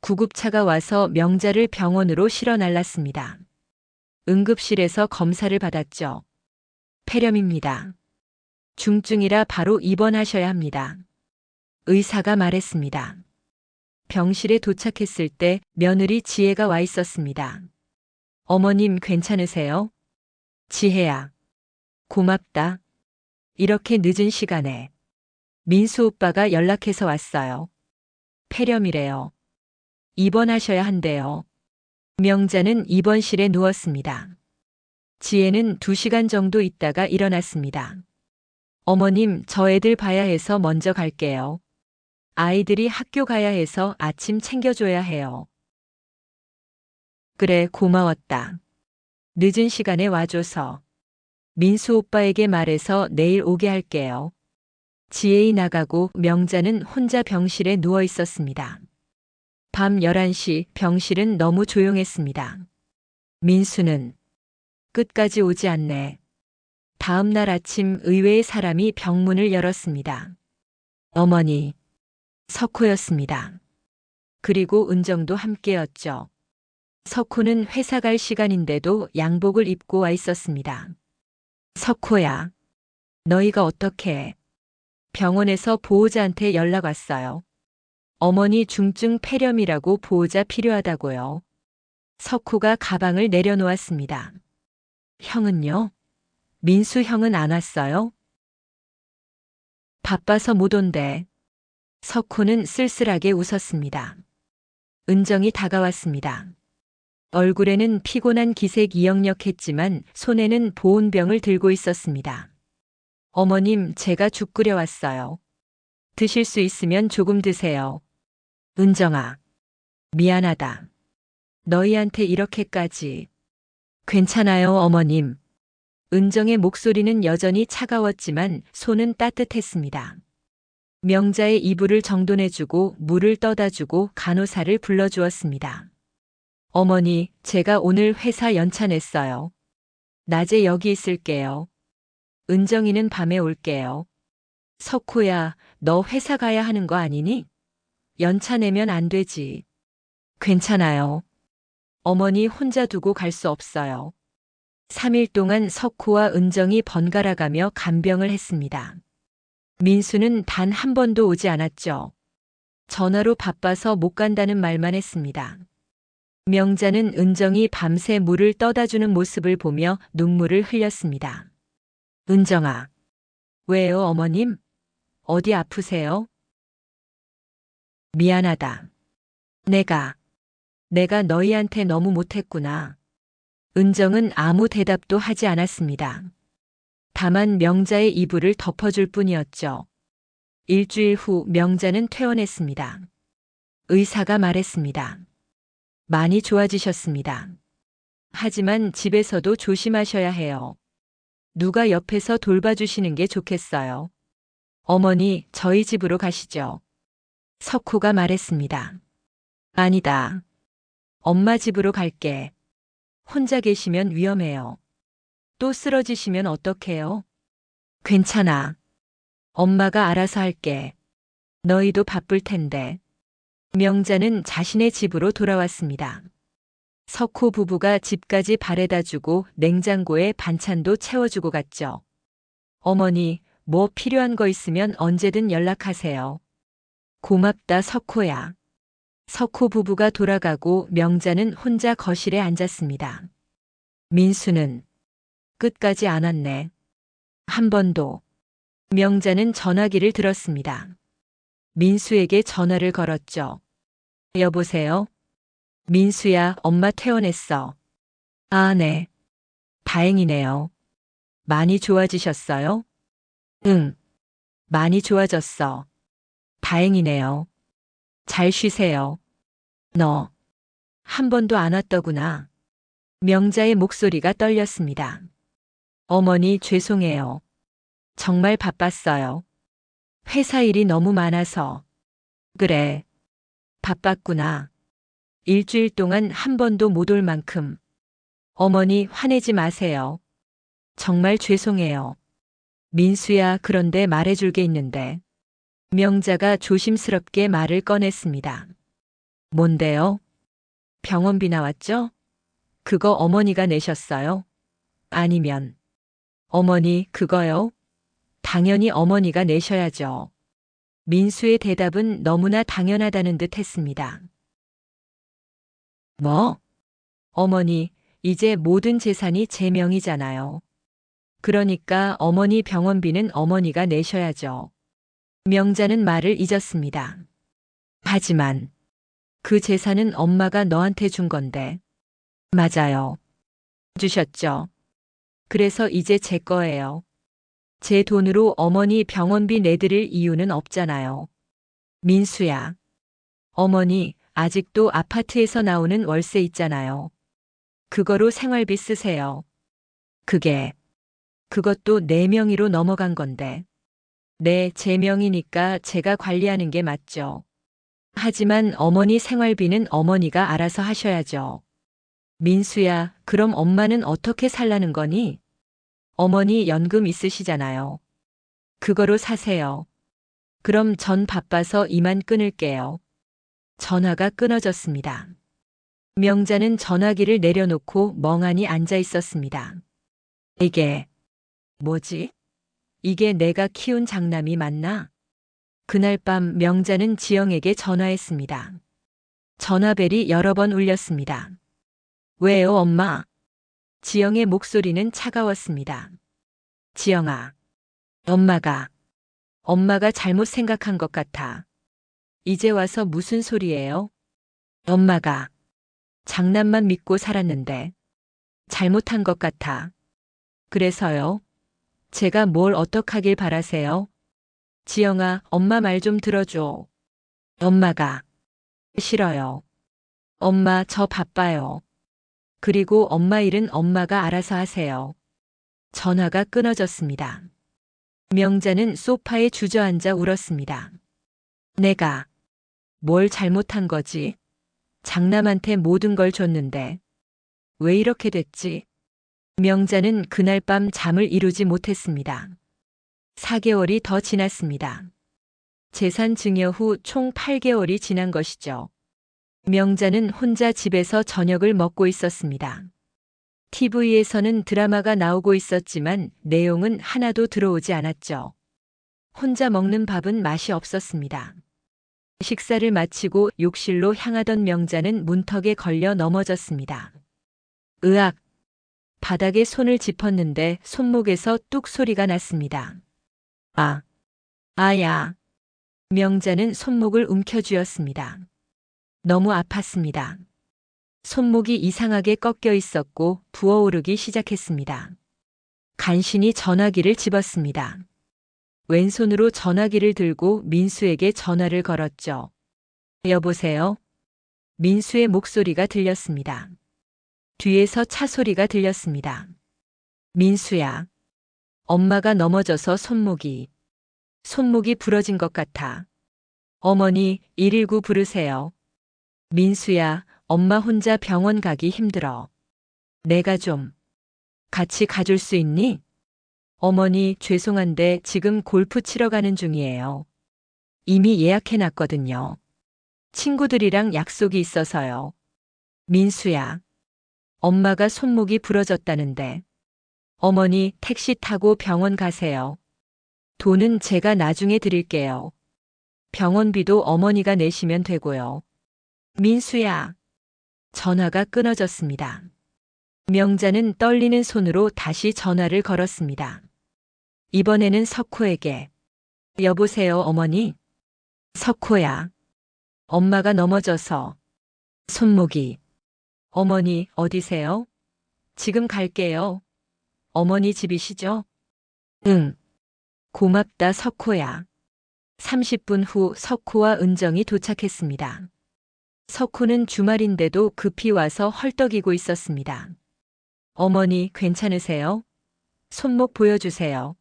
구급차가 와서 명자를 병원으로 실어 날랐습니다. 응급실에서 검사를 받았죠. 폐렴입니다. 중증이라 바로 입원하셔야 합니다. 의사가 말했습니다. 병실에 도착했을 때 며느리 지혜가 와 있었습니다. 어머님 괜찮으세요? 지혜야. 고맙다. 이렇게 늦은 시간에. 민수 오빠가 연락해서 왔어요. 폐렴이래요. 입원하셔야 한대요. 명자는 입원실에 누웠습니다. 지혜는 2시간 정도 있다가 일어났습니다. 어머님, 저 애들 봐야 해서 먼저 갈게요. 아이들이 학교 가야 해서 아침 챙겨줘야 해요. 그래, 고마웠다. 늦은 시간에 와줘서. 민수 오빠에게 말해서 내일 오게 할게요. 지혜이 나가고 명자는 혼자 병실에 누워 있었습니다. 밤 11시 병실은 너무 조용했습니다. 민수는 끝까지 오지 않네. 다음 날 아침 의외의 사람이 병문을 열었습니다. 어머니, 석호였습니다. 그리고 은정도 함께였죠. 석호는 회사 갈 시간인데도 양복을 입고 와 있었습니다. 석호야, 너희가 어떻게 해? 병원에서 보호자한테 연락 왔어요. 어머니 중증 폐렴이라고 보호자 필요하다고요. 석호가 가방을 내려놓았습니다. 형은요? 민수 형은 안 왔어요? 바빠서 못 온대. 석호는 쓸쓸하게 웃었습니다. 은정이 다가왔습니다. 얼굴에는 피곤한 기색이 역력했지만 손에는 보온병을 들고 있었습니다. 어머님, 제가 죽 끓여왔어요. 드실 수 있으면 조금 드세요. 은정아, 미안하다. 너희한테 이렇게까지. 괜찮아요, 어머님. 은정의 목소리는 여전히 차가웠지만 손은 따뜻했습니다. 명자의 이불을 정돈해주고 물을 떠다주고 간호사를 불러주었습니다. 어머니, 제가 오늘 회사 연차 냈어요. 낮에 여기 있을게요. 은정이는 밤에 올게요. 석호야, 너 회사 가야 하는 거 아니니? 연차 내면 안 되지. 괜찮아요. 어머니 혼자 두고 갈 수 없어요. 3일 동안 석호와 은정이 번갈아 가며 간병을 했습니다. 민수는 단 한 번도 오지 않았죠. 전화로 바빠서 못 간다는 말만 했습니다. 명자는 은정이 밤새 물을 떠다주는 모습을 보며 눈물을 흘렸습니다. 은정아. 왜요, 어머님? 어디 아프세요? 미안하다. 내가 너희한테 너무 못했구나. 은정은 아무 대답도 하지 않았습니다. 다만 명자의 이불을 덮어줄 뿐이었죠. 일주일 후 명자는 퇴원했습니다. 의사가 말했습니다. 많이 좋아지셨습니다. 하지만 집에서도 조심하셔야 해요. 누가 옆에서 돌봐주시는 게 좋겠어요. 어머니, 저희 집으로 가시죠. 석호가 말했습니다. 아니다. 엄마 집으로 갈게. 혼자 계시면 위험해요. 또 쓰러지시면 어떡해요? 괜찮아. 엄마가 알아서 할게. 너희도 바쁠 텐데. 명자는 자신의 집으로 돌아왔습니다. 석호 부부가 집까지 바래다 주고 냉장고에 반찬도 채워주고 갔죠. 어머니, 뭐 필요한 거 있으면 언제든 연락하세요. 고맙다, 석호야. 석호 부부가 돌아가고 명자는 혼자 거실에 앉았습니다. 민수는 끝까지 안 왔네. 한 번도. 명자는 전화기를 들었습니다. 민수에게 전화를 걸었죠. 여보세요? 민수야, 엄마 퇴원했어. 아, 네. 다행이네요. 많이 좋아지셨어요? 응. 많이 좋아졌어. 다행이네요. 잘 쉬세요. 너 한 번도 안 왔더구나. 명자의 목소리가 떨렸습니다. 어머니, 죄송해요. 정말 바빴어요. 회사 일이 너무 많아서. 그래. 바빴구나. 일주일 동안 한 번도 못 올 만큼. 어머니, 화내지 마세요. 정말 죄송해요. 민수야, 그런데 말해줄 게 있는데. 명자가 조심스럽게 말을 꺼냈습니다. 뭔데요? 병원비 나왔죠? 그거 어머니가 내셨어요? 아니면 어머니, 그거요? 당연히 어머니가 내셔야죠. 민수의 대답은 너무나 당연하다는 듯 했습니다. 뭐? 어머니, 이제 모든 재산이 제 명의잖아요. 그러니까 어머니 병원비는 어머니가 내셔야죠. 명자는 말을 잊었습니다. 하지만 그 재산은 엄마가 너한테 준 건데. 맞아요. 주셨죠. 그래서 이제 제 거예요. 제 돈으로 어머니 병원비 내드릴 이유는 없잖아요. 민수야. 어머니, 아직도 아파트에서 나오는 월세 있잖아요. 그거로 생활비 쓰세요. 그것도 내 명의로 넘어간 건데. 네, 제 명의니까 제가 관리하는 게 맞죠. 하지만 어머니 생활비는 어머니가 알아서 하셔야죠. 민수야, 그럼 엄마는 어떻게 살라는 거니? 어머니 연금 있으시잖아요. 그거로 사세요. 그럼 전 바빠서 이만 끊을게요. 전화가 끊어졌습니다. 명자는 전화기를 내려놓고 멍하니 앉아 있었습니다. 이게 뭐지? 이게 내가 키운 장남이 맞나? 그날 밤 명자는 지영에게 전화했습니다. 전화벨이 여러 번 울렸습니다. 왜요, 엄마? 지영의 목소리는 차가웠습니다. 지영아, 엄마가 잘못 생각한 것 같아. 이제 와서 무슨 소리예요? 엄마가 장난만 믿고 살았는데 잘못한 것 같아. 그래서요? 제가 뭘 어떡하길 바라세요? 지영아, 엄마 말 좀 들어줘. 엄마가 싫어요. 엄마, 저 바빠요. 그리고 엄마 일은 엄마가 알아서 하세요. 전화가 끊어졌습니다. 명자는 소파에 주저앉아 울었습니다. 내가 뭘 잘못한 거지? 장남한테 모든 걸 줬는데 왜 이렇게 됐지? 명자는 그날 밤 잠을 이루지 못했습니다. 4개월이 더 지났습니다. 재산 증여 후 총 8개월이 지난 것이죠. 명자는 혼자 집에서 저녁을 먹고 있었습니다. TV에서는 드라마가 나오고 있었지만 내용은 하나도 들어오지 않았죠. 혼자 먹는 밥은 맛이 없었습니다. 식사를 마치고 욕실로 향하던 명자는 문턱에 걸려 넘어졌습니다. 으악! 바닥에 손을 짚었는데 손목에서 뚝 소리가 났습니다. 아야! 명자는 손목을 움켜쥐었습니다. 너무 아팠습니다. 손목이 이상하게 꺾여 있었고 부어오르기 시작했습니다. 간신히 전화기를 집었습니다. 왼손으로 전화기를 들고 민수에게 전화를 걸었죠. 여보세요? 민수의 목소리가 들렸습니다. 뒤에서 차 소리가 들렸습니다. 민수야. 엄마가 넘어져서 손목이 부러진 것 같아. 어머니, 119 부르세요. 민수야, 엄마 혼자 병원 가기 힘들어. 내가 좀 같이 가줄 수 있니? 어머니, 죄송한데 지금 골프 치러 가는 중이에요. 이미 예약해놨거든요. 친구들이랑 약속이 있어서요. 민수야, 엄마가 손목이 부러졌다는데. 어머니, 택시 타고 병원 가세요. 돈은 제가 나중에 드릴게요. 병원비도 어머니가 내시면 되고요. 민수야. 전화가 끊어졌습니다. 명자는 떨리는 손으로 다시 전화를 걸었습니다. 이번에는 석호에게. 여보세요, 어머니? 석호야. 엄마가 넘어져서 손목이. 어머니, 어디세요? 지금 갈게요. 어머니 집이시죠? 응. 고맙다, 석호야. 30분 후 석호와 은정이 도착했습니다. 석호는 주말인데도 급히 와서 헐떡이고 있었습니다. 어머니, 괜찮으세요? 손목 보여주세요.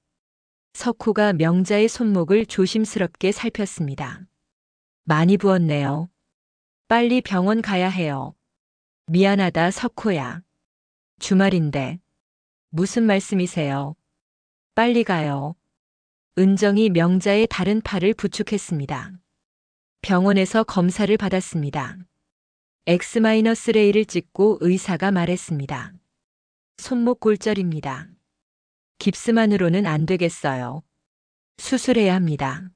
석호가 명자의 손목을 조심스럽게 살폈습니다. 많이 부었네요. 빨리 병원 가야 해요. 미안하다, 석호야. 주말인데. 무슨 말씀이세요? 빨리 가요. 은정이 명자의 다른 팔을 부축했습니다. 병원에서 검사를 받았습니다. X-레이를 찍고 의사가 말했습니다. 손목 골절입니다. 깁스만으로는 안 되겠어요. 수술해야 합니다.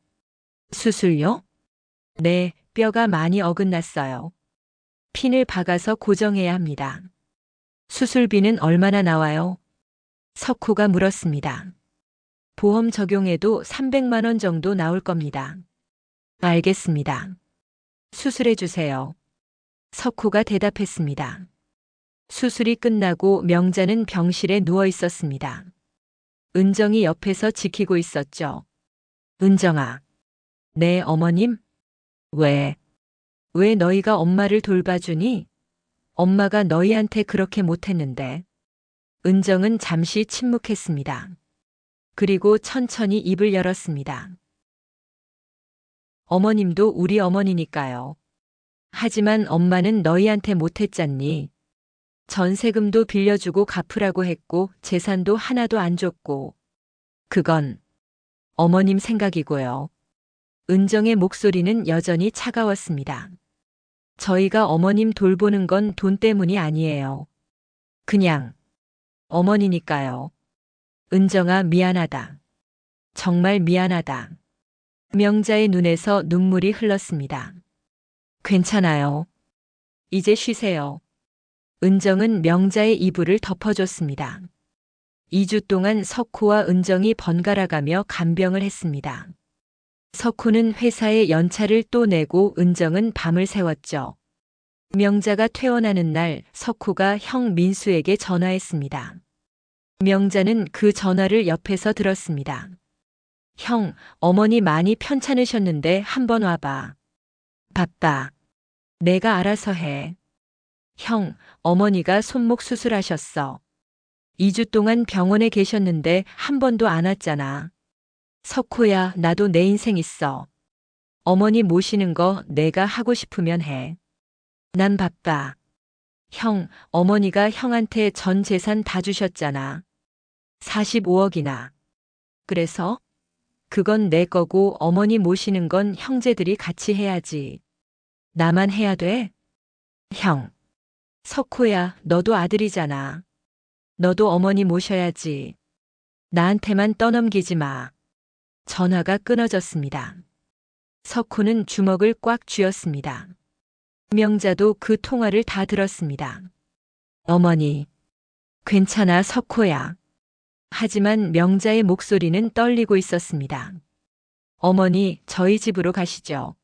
수술요? 네, 뼈가 많이 어긋났어요. 핀을 박아서 고정해야 합니다. 수술비는 얼마나 나와요? 석호가 물었습니다. 보험 적용해도 300만 원 정도 나올 겁니다. 알겠습니다. 수술해 주세요. 석호가 대답했습니다. 수술이 끝나고 명자는 병실에 누워 있었습니다. 은정이 옆에서 지키고 있었죠. 은정아, 내 어머님? 왜 너희가 엄마를 돌봐주니? 엄마가 너희한테 그렇게 못했는데. 은정은 잠시 침묵했습니다. 그리고 천천히 입을 열었습니다. 어머님도 우리 어머니니까요. 하지만 엄마는 너희한테 못했잖니. 전세금도 빌려주고 갚으라고 했고 재산도 하나도 안 줬고. 그건 어머님 생각이고요. 은정의 목소리는 여전히 차가웠습니다. 저희가 어머님 돌보는 건 돈 때문이 아니에요. 그냥 어머니니까요. 은정아, 미안하다. 정말 미안하다. 명자의 눈에서 눈물이 흘렀습니다. 괜찮아요. 이제 쉬세요. 은정은 명자의 이불을 덮어줬습니다. 2주 동안 석호와 은정이 번갈아가며 간병을 했습니다. 석호는 회사에 연차를 또 내고 은정은 밤을 새웠죠. 명자가 퇴원하는 날 석호가 형 민수에게 전화했습니다. 명자는 그 전화를 옆에서 들었습니다. 형, 어머니 많이 편찮으셨는데 한번 와봐. 바빠. 내가 알아서 해. 형, 어머니가 손목 수술하셨어. 2주 동안 병원에 계셨는데 한 번도 안 왔잖아. 석호야, 나도 내 인생 있어. 어머니 모시는 거 내가 하고 싶으면 해. 난 바빠. 형, 어머니가 형한테 전 재산 다 주셨잖아. 45억이나. 그래서? 그건 내 거고 어머니 모시는 건 형제들이 같이 해야지. 나만 해야 돼? 형. 석호야, 너도 아들이잖아. 너도 어머니 모셔야지. 나한테만 떠넘기지 마. 전화가 끊어졌습니다. 석호는 주먹을 꽉 쥐었습니다. 명자도 그 통화를 다 들었습니다. 어머니. 괜찮아, 석호야. 하지만 명자의 목소리는 떨리고 있었습니다. 어머니, 저희 집으로 가시죠.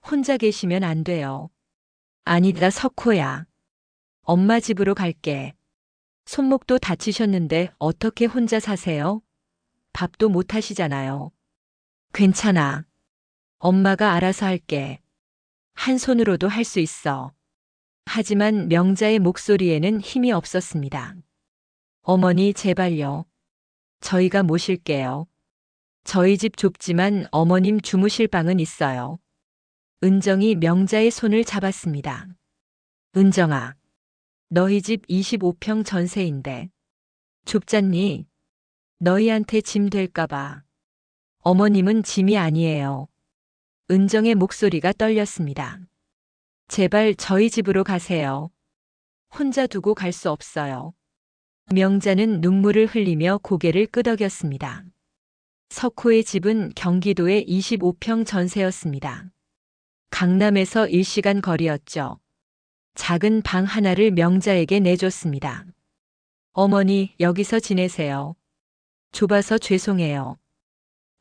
혼자 계시면 안 돼요. 아니다, 석호야. 엄마 집으로 갈게. 손목도 다치셨는데 어떻게 혼자 사세요? 밥도 못 하시잖아요. 괜찮아. 엄마가 알아서 할게. 한 손으로도 할 수 있어. 하지만 명자의 목소리에는 힘이 없었습니다. 어머니, 제발요. 저희가 모실게요. 저희 집 좁지만 어머님 주무실 방은 있어요. 은정이 명자의 손을 잡았습니다. 은정아, 너희 집 25평 전세인데. 좁잖니? 너희한테 짐 될까봐. 어머님은 짐이 아니에요. 은정의 목소리가 떨렸습니다. 제발 저희 집으로 가세요. 혼자 두고 갈 수 없어요. 명자는 눈물을 흘리며 고개를 끄덕였습니다. 석호의 집은 경기도의 25평 전세였습니다. 강남에서 1시간 거리였죠. 작은 방 하나를 명자에게 내줬습니다. 어머니, 여기서 지내세요. 좁아서 죄송해요.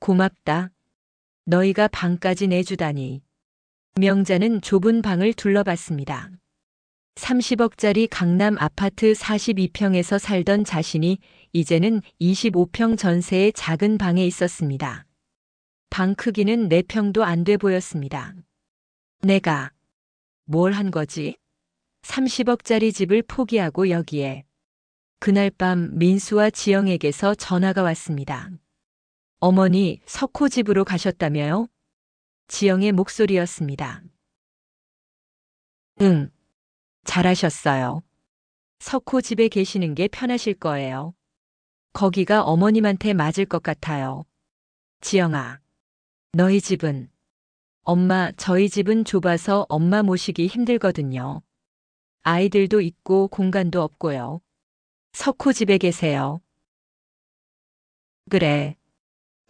고맙다. 너희가 방까지 내주다니. 명자는 좁은 방을 둘러봤습니다. 30억짜리 강남 아파트 42평에서 살던 자신이 이제는 25평 전세의 작은 방에 있었습니다. 방 크기는 4평도 안 돼 보였습니다. 내가 뭘 한 거지? 30억짜리 집을 포기하고 여기에. 그날 밤 민수와 지영에게서 전화가 왔습니다. 어머니, 석호 집으로 가셨다며요? 지영의 목소리였습니다. 응. 잘하셨어요. 석호 집에 계시는 게 편하실 거예요. 거기가 어머님한테 맞을 것 같아요. 지영아, 너희 집은? 엄마, 저희 집은 좁아서 엄마 모시기 힘들거든요. 아이들도 있고 공간도 없고요. 석호 집에 계세요. 그래.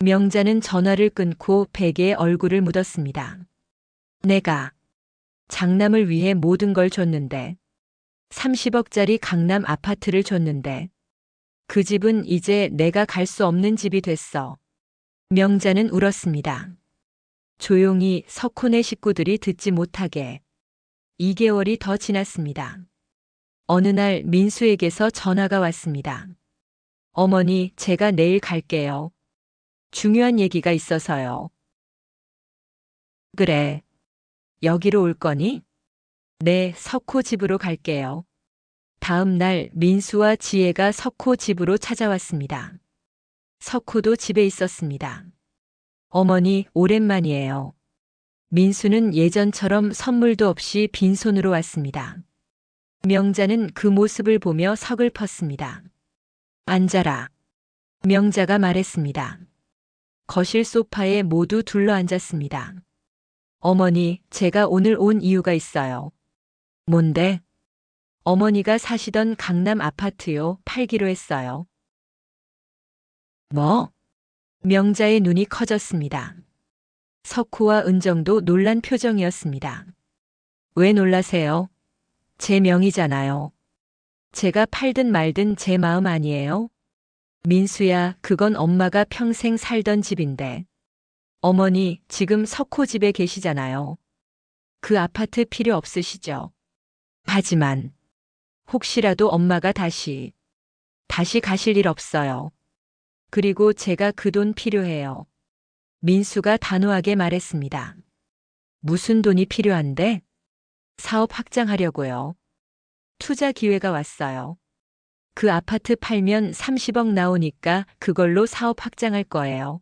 명자는 전화를 끊고 베개에 얼굴을 묻었습니다. 내가 장남을 위해 모든 걸 줬는데, 30억짜리 강남 아파트를 줬는데, 그 집은 이제 내가 갈 수 없는 집이 됐어. 명자는 울었습니다. 조용히 석훈의 식구들이 듣지 못하게. 2개월이 더 지났습니다. 어느 날 민수에게서 전화가 왔습니다. 어머니, 제가 내일 갈게요. 중요한 얘기가 있어서요. 그래. 여기로 올 거니? 네, 석호 집으로 갈게요. 다음 날 민수와 지혜가 석호 집으로 찾아왔습니다. 석호도 집에 있었습니다. 어머니, 오랜만이에요. 민수는 예전처럼 선물도 없이 빈손으로 왔습니다. 명자는 그 모습을 보며 서글펐습니다. 앉아라. 명자가 말했습니다. 거실 소파에 모두 둘러앉았습니다. 어머니, 제가 오늘 온 이유가 있어요. 뭔데? 어머니가 사시던 강남 아파트요, 팔기로 했어요. 뭐? 명자의 눈이 커졌습니다. 석호와 은정도 놀란 표정이었습니다. 왜 놀라세요? 제 명이잖아요. 제가 팔든 말든 제 마음 아니에요? 민수야, 그건 엄마가 평생 살던 집인데. 어머니, 지금 석호 집에 계시잖아요. 그 아파트 필요 없으시죠? 하지만, 혹시라도 엄마가 다시 가실 일 없어요. 그리고 제가 그 돈 필요해요. 민수가 단호하게 말했습니다. 무슨 돈이 필요한데? 사업 확장하려고요. 투자 기회가 왔어요. 그 아파트 팔면 30억 나오니까 그걸로 사업 확장할 거예요.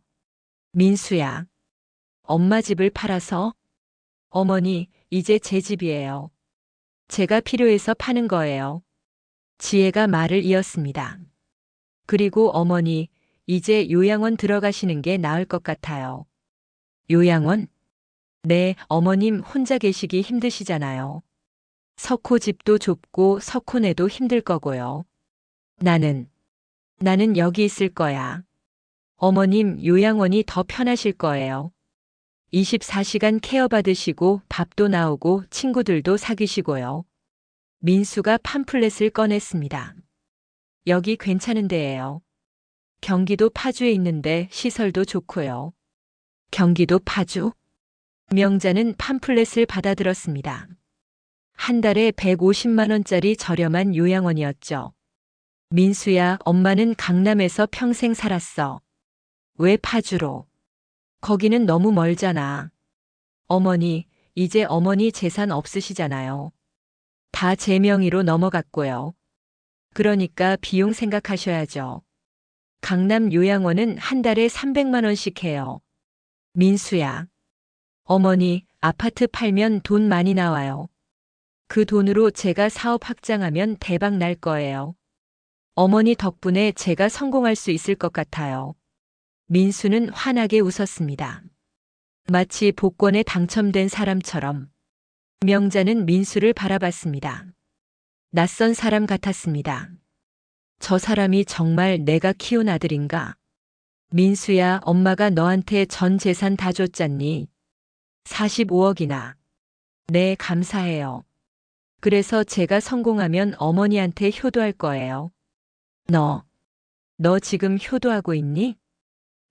민수야, 엄마 집을 팔아서? 어머니, 이제 제 집이에요. 제가 필요해서 파는 거예요. 지혜가 말을 이었습니다. 그리고 어머니, 이제 요양원 들어가시는 게 나을 것 같아요. 요양원? 네, 어머님 혼자 계시기 힘드시잖아요. 석호 집도 좁고 석호네도 힘들 거고요. 나는 여기 있을 거야. 어머님, 요양원이 더 편하실 거예요. 24시간 케어받으시고 밥도 나오고 친구들도 사귀시고요. 민수가 팜플렛을 꺼냈습니다. 여기 괜찮은 데예요. 경기도 파주에 있는데 시설도 좋고요. 경기도 파주? 명자는 팜플렛을 받아들었습니다. 한 달에 150만 원짜리 저렴한 요양원이었죠. 민수야, 엄마는 강남에서 평생 살았어. 왜 파주로? 거기는 너무 멀잖아. 어머니, 이제 어머니 재산 없으시잖아요. 다 제 명의로 넘어갔고요. 그러니까 비용 생각하셔야죠. 강남 요양원은 한 달에 300만 원씩 해요. 민수야. 어머니, 아파트 팔면 돈 많이 나와요. 그 돈으로 제가 사업 확장하면 대박 날 거예요. 어머니 덕분에 제가 성공할 수 있을 것 같아요. 민수는 환하게 웃었습니다. 마치 복권에 당첨된 사람처럼. 명자는 민수를 바라봤습니다. 낯선 사람 같았습니다. 저 사람이 정말 내가 키운 아들인가? 민수야, 엄마가 너한테 전 재산 다 줬잖니. 45억이나. 네, 감사해요. 그래서 제가 성공하면 어머니한테 효도할 거예요. 너 지금 효도하고 있니?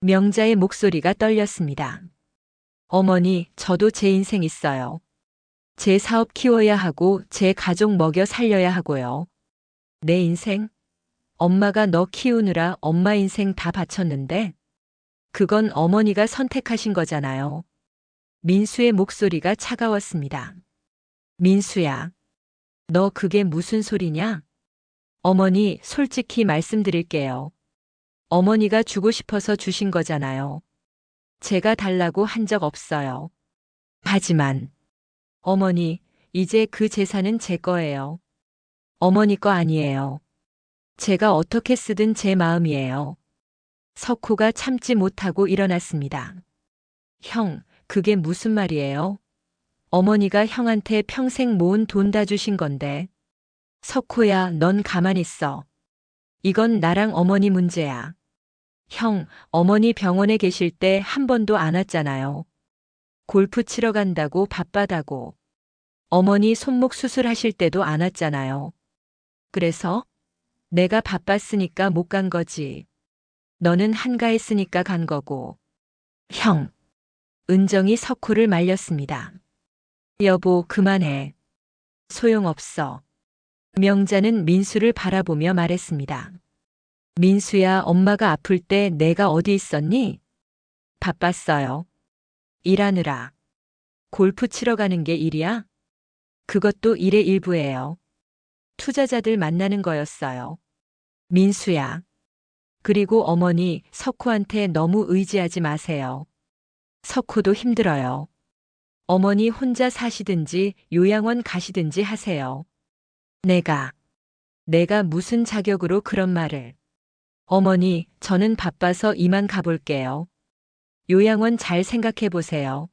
명자의 목소리가 떨렸습니다. 어머니, 저도 제 인생 있어요. 제 사업 키워야 하고 제 가족 먹여 살려야 하고요. 내 인생? 엄마가 너 키우느라 엄마 인생 다 바쳤는데? 그건 어머니가 선택하신 거잖아요. 민수의 목소리가 차가웠습니다. 민수야, 너 그게 무슨 소리냐? 어머니, 솔직히 말씀드릴게요. 어머니가 주고 싶어서 주신 거잖아요. 제가 달라고 한 적 없어요. 하지만, 어머니, 이제 그 재산은 제 거예요. 어머니 거 아니에요. 제가 어떻게 쓰든 제 마음이에요. 석호가 참지 못하고 일어났습니다. 형, 그게 무슨 말이에요? 어머니가 형한테 평생 모은 돈 다 주신 건데. 석호야, 넌 가만히 있어. 이건 나랑 어머니 문제야. 형, 어머니 병원에 계실 때 한 번도 안 왔잖아요. 골프 치러 간다고 바빠다고. 어머니 손목 수술하실 때도 안 왔잖아요. 그래서 내가 바빴으니까 못 간 거지. 너는 한가했으니까 간 거고. 형. 은정이 석호를 말렸습니다. 여보, 그만해. 소용없어. 명자는 민수를 바라보며 말했습니다. 민수야, 엄마가 아플 때 내가 어디 있었니? 바빴어요. 일하느라. 골프 치러 가는 게 일이야? 그것도 일의 일부예요. 투자자들 만나는 거였어요. 민수야. 그리고 어머니, 석호한테 너무 의지하지 마세요. 석호도 힘들어요. 어머니 혼자 사시든지 요양원 가시든지 하세요. 내가 무슨 자격으로 그런 말을. 어머니, 저는 바빠서 이만 가볼게요. 요양원 잘 생각해 보세요.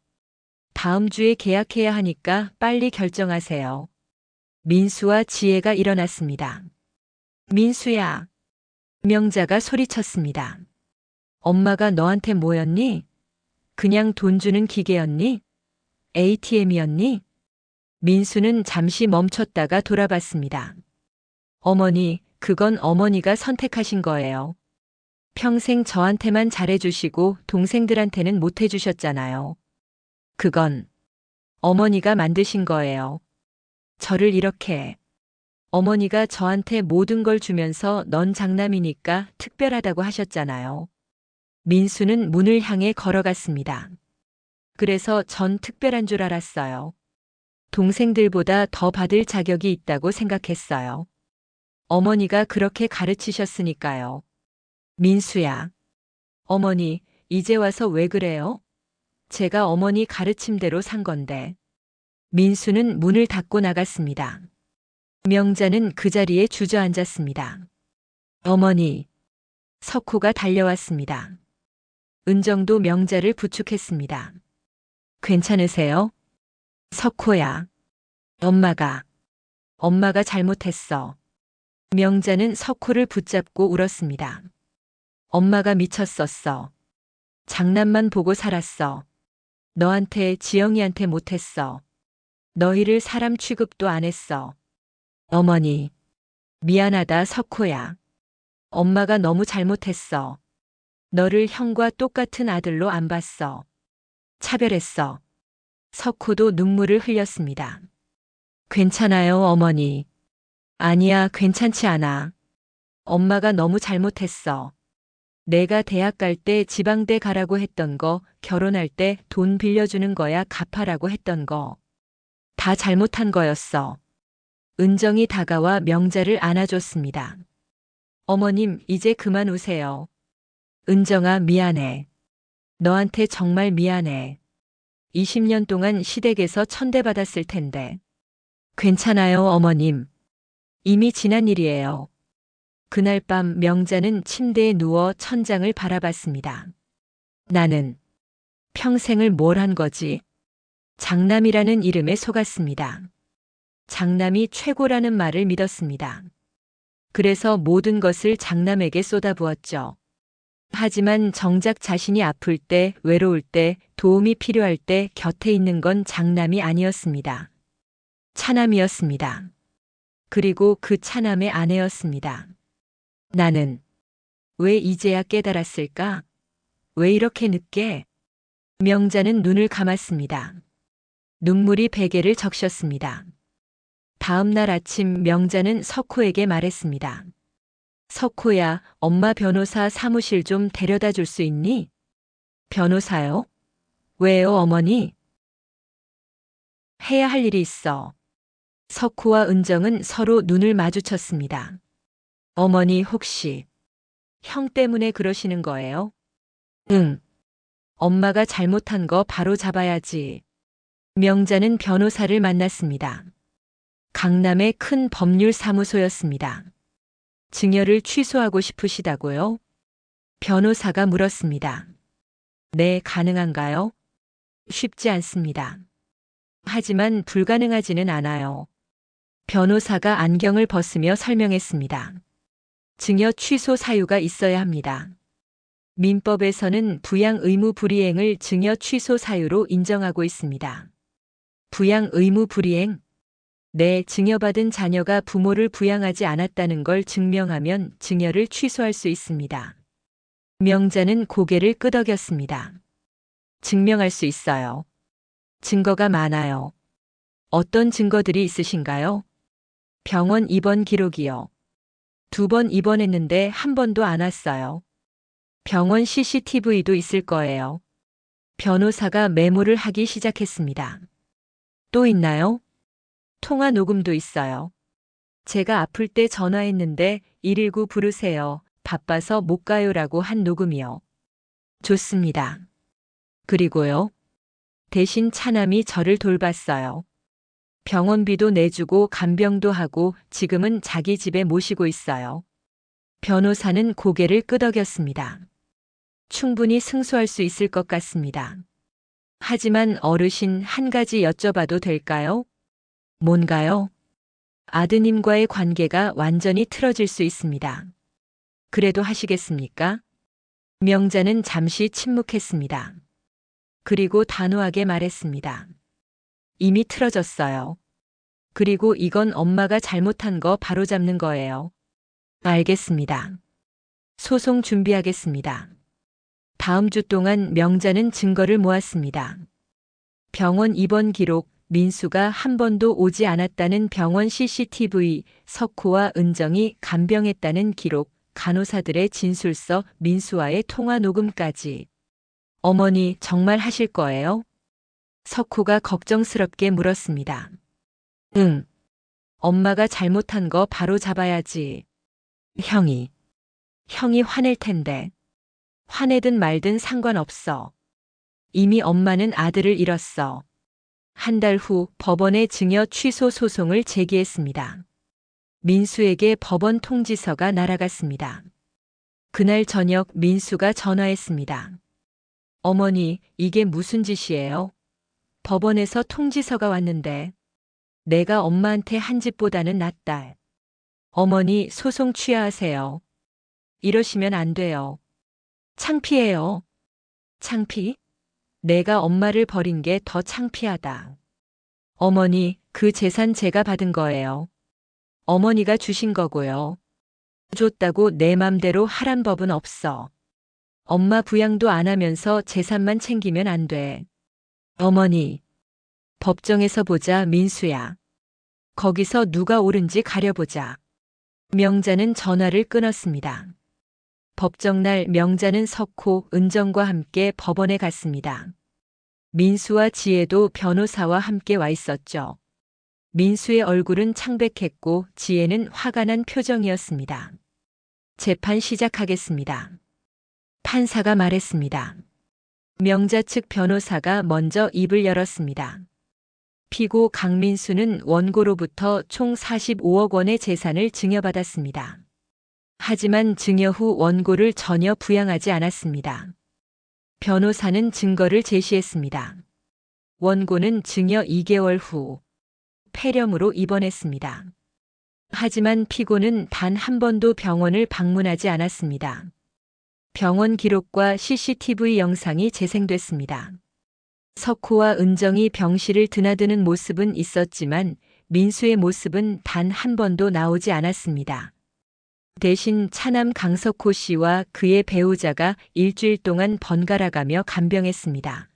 다음 주에 계약해야 하니까 빨리 결정하세요. 민수와 지혜가 일어났습니다. 민수야. 명자가 소리쳤습니다. 엄마가 너한테 뭐였니? 그냥 돈 주는 기계였니? ATM이었니? 민수는 잠시 멈췄다가 돌아봤습니다. 어머니, 그건 어머니가 선택하신 거예요. 평생 저한테만 잘해주시고 동생들한테는 못해주셨잖아요. 그건 어머니가 만드신 거예요. 저를 이렇게. 어머니가 저한테 모든 걸 주면서 넌 장남이니까 특별하다고 하셨잖아요. 민수는 문을 향해 걸어갔습니다. 그래서 전 특별한 줄 알았어요. 동생들보다 더 받을 자격이 있다고 생각했어요. 어머니가 그렇게 가르치셨으니까요. 민수야. 어머니, 이제 와서 왜 그래요? 제가 어머니 가르침대로 산 건데. 민수는 문을 닫고 나갔습니다. 명자는 그 자리에 주저앉았습니다. 어머니. 석호가 달려왔습니다. 은정도 명자를 부축했습니다. 괜찮으세요? 석호야. 엄마가 잘못했어. 명자는 석호를 붙잡고 울었습니다. 엄마가 미쳤었어. 장난만 보고 살았어. 너한테, 지영이한테 못했어. 너희를 사람 취급도 안 했어. 어머니. 미안하다, 석호야. 엄마가 너무 잘못했어. 너를 형과 똑같은 아들로 안 봤어. 차별했어. 석호도 눈물을 흘렸습니다. 괜찮아요, 어머니. 아니야, 괜찮지 않아. 엄마가 너무 잘못했어. 내가 대학 갈 때 지방대 가라고 했던 거, 결혼할 때 돈 빌려주는 거야 갚아라고 했던 거. 다 잘못한 거였어. 은정이 다가와 명자를 안아줬습니다. 어머님, 이제 그만 우세요. 은정아, 미안해. 너한테 정말 미안해. 20년 동안 시댁에서 천대받았을 텐데. 괜찮아요, 어머님. 이미 지난 일이에요. 그날 밤 명자는 침대에 누워 천장을 바라봤습니다. 나는 평생을 뭘 한 거지? 장남이라는 이름에 속았습니다. 장남이 최고라는 말을 믿었습니다. 그래서 모든 것을 장남에게 쏟아부었죠. 하지만 정작 자신이 아플 때, 외로울 때, 도움이 필요할 때 곁에 있는 건 장남이 아니었습니다. 차남이었습니다. 그리고 그 차남의 아내였습니다. 나는 왜 이제야 깨달았을까? 왜 이렇게 늦게? 명자는 눈을 감았습니다. 눈물이 베개를 적셨습니다. 다음 날 아침 명자는 석호에게 말했습니다. 석호야, 엄마 변호사 사무실 좀 데려다 줄 수 있니? 변호사요? 왜요, 어머니? 해야 할 일이 있어. 석호와 은정은 서로 눈을 마주쳤습니다. 어머니, 혹시 형 때문에 그러시는 거예요? 응. 엄마가 잘못한 거 바로 잡아야지. 명자는 변호사를 만났습니다. 강남의 큰 법률사무소였습니다. 증여를 취소하고 싶으시다고요? 변호사가 물었습니다. 네, 가능한가요? 쉽지 않습니다. 하지만 불가능하지는 않아요. 변호사가 안경을 벗으며 설명했습니다. 증여 취소 사유가 있어야 합니다. 민법에서는 부양 의무 불이행을 증여 취소 사유로 인정하고 있습니다. 부양 의무 불이행? 네, 증여받은 자녀가 부모를 부양하지 않았다는 걸 증명하면 증여를 취소할 수 있습니다. 명자는 고개를 끄덕였습니다. 증명할 수 있어요. 증거가 많아요. 어떤 증거들이 있으신가요? 병원 입원 기록이요. 2번 입원했는데 한 번도 안 왔어요. 병원 CCTV도 있을 거예요. 변호사가 메모를 하기 시작했습니다. 또 있나요? 통화 녹음도 있어요. 제가 아플 때 전화했는데 119 부르세요. 바빠서 못 가요라고 한 녹음이요. 좋습니다. 그리고요. 대신 차남이 저를 돌봤어요. 병원비도 내주고 간병도 하고 지금은 자기 집에 모시고 있어요. 변호사는 고개를 끄덕였습니다. 충분히 승소할 수 있을 것 같습니다. 하지만 어르신 한 가지 여쭤봐도 될까요? 뭔가요? 아드님과의 관계가 완전히 틀어질 수 있습니다. 그래도 하시겠습니까? 명자는 잠시 침묵했습니다. 그리고 단호하게 말했습니다. 이미 틀어졌어요. 그리고 이건 엄마가 잘못한 거 바로잡는 거예요. 알겠습니다. 소송 준비하겠습니다. 다음 주 동안 명자는 증거를 모았습니다. 병원 입원 기록, 민수가 한 번도 오지 않았다는 병원 CCTV, 석호와 은정이 간병했다는 기록, 간호사들의 진술서, 민수와의 통화 녹음까지. 어머니 정말 하실 거예요? 석호가 걱정스럽게 물었습니다. 응. 엄마가 잘못한 거 바로 잡아야지. 형이 화낼 텐데. 화내든 말든 상관없어. 이미 엄마는 아들을 잃었어. 한 달 후 법원에 증여 취소 소송을 제기했습니다. 민수에게 법원 통지서가 날아갔습니다. 그날 저녁 민수가 전화했습니다. 어머니, 이게 무슨 짓이에요? 법원에서 통지서가 왔는데 내가 엄마한테 한 짓보다는 낫다. 어머니, 소송 취하하세요. 이러시면 안 돼요. 창피해요. 창피? 내가 엄마를 버린 게 더 창피하다. 어머니, 그 재산 제가 받은 거예요. 어머니가 주신 거고요. 줬다고 내 맘대로 하란 법은 없어. 엄마 부양도 안 하면서 재산만 챙기면 안 돼. 어머니, 법정에서 보자, 민수야. 거기서 누가 옳은지 가려보자. 명자는 전화를 끊었습니다. 법정날 명자는 석호, 은정과 함께 법원에 갔습니다. 민수와 지혜도 변호사와 함께 와 있었죠. 민수의 얼굴은 창백했고 지혜는 화가 난 표정이었습니다. 재판 시작하겠습니다. 판사가 말했습니다. 명자 측 변호사가 먼저 입을 열었습니다. 피고 강민수는 원고로부터 총 45억 원의 재산을 증여받았습니다. 하지만 증여 후 원고를 전혀 부양하지 않았습니다. 변호사는 증거를 제시했습니다. 원고는 증여 2개월 후 폐렴으로 입원했습니다. 하지만 피고는 단 한 번도 병원을 방문하지 않았습니다. 병원 기록과 CCTV 영상이 재생됐습니다. 석호와 은정이 병실을 드나드는 모습은 있었지만 민수의 모습은 단 한 번도 나오지 않았습니다. 대신 차남 강석호 씨와 그의 배우자가 일주일 동안 번갈아가며 간병했습니다.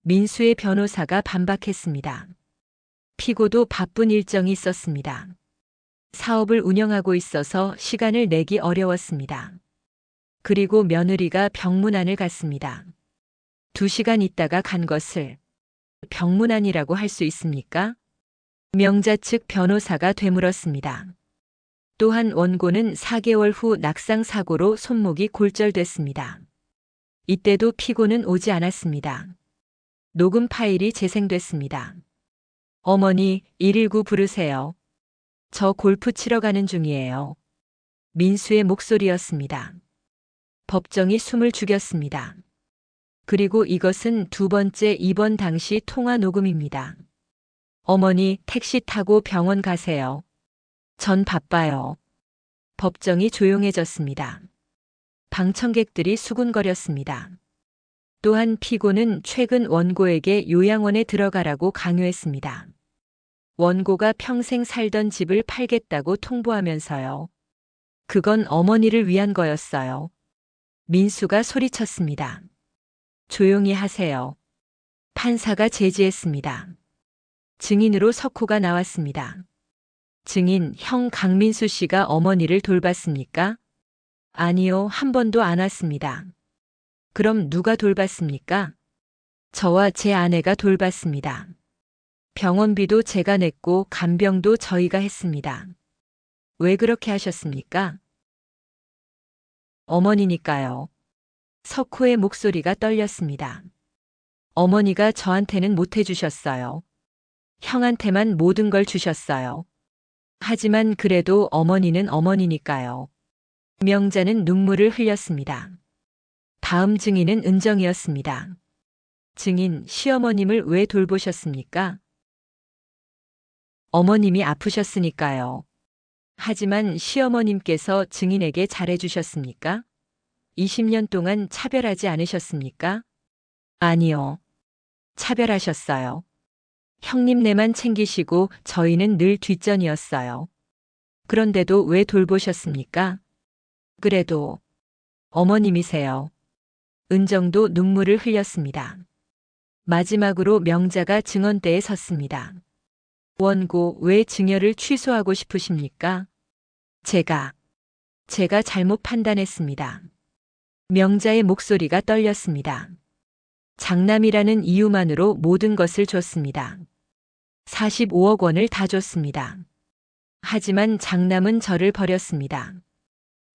민수의 변호사가 반박했습니다. 피고도 바쁜 일정이 있었습니다. 사업을 운영하고 있어서 시간을 내기 어려웠습니다. 그리고 며느리가 병문안을 갔습니다. 2시간 있다가 간 것을 병문안이라고 할 수 있습니까? 명자 측 변호사가 되물었습니다. 또한 원고는 4개월 후 낙상사고로 손목이 골절됐습니다. 이때도 피고는 오지 않았습니다. 녹음 파일이 재생됐습니다. 어머니, 119 부르세요. 저 골프 치러 가는 중이에요. 민수의 목소리였습니다. 법정이 숨을 죽였습니다. 그리고 이것은 2번째 입원 당시 통화 녹음입니다. 어머니, 택시 타고 병원 가세요. 전 바빠요. 법정이 조용해졌습니다. 방청객들이 수군거렸습니다. 또한 피고는 최근 원고에게 요양원에 들어가라고 강요했습니다. 원고가 평생 살던 집을 팔겠다고 통보하면서요. 그건 어머니를 위한 거였어요. 민수가 소리쳤습니다. 조용히 하세요. 판사가 제지했습니다. 증인으로 석호가 나왔습니다. 증인 형 강민수 씨가 어머니를 돌봤습니까? 아니요, 한 번도 안 왔습니다. 그럼 누가 돌봤습니까? 저와 제 아내가 돌봤습니다. 병원비도 제가 냈고 간병도 저희가 했습니다. 왜 그렇게 하셨습니까? 어머니니까요. 석호의 목소리가 떨렸습니다. 어머니가 저한테는 못 해주셨어요. 형한테만 모든 걸 주셨어요. 하지만 그래도 어머니는 어머니니까요. 명자는 눈물을 흘렸습니다. 다음 증인은 은정이었습니다. 증인, 시어머님을 왜 돌보셨습니까? 어머님이 아프셨으니까요. 하지만 시어머님께서 증인에게 잘해주셨습니까? 20년 동안 차별하지 않으셨습니까? 아니요. 차별하셨어요. 형님네만 챙기시고 저희는 늘 뒷전이었어요. 그런데도 왜 돌보셨습니까? 그래도 어머님이세요. 은정도 눈물을 흘렸습니다. 마지막으로 명자가 증언대에 섰습니다. 원고, 왜 증여를 취소하고 싶으십니까? 제가 잘못 판단했습니다. 명자의 목소리가 떨렸습니다. 장남이라는 이유만으로 모든 것을 줬습니다. 45억 원을 다 줬습니다. 하지만 장남은 저를 버렸습니다.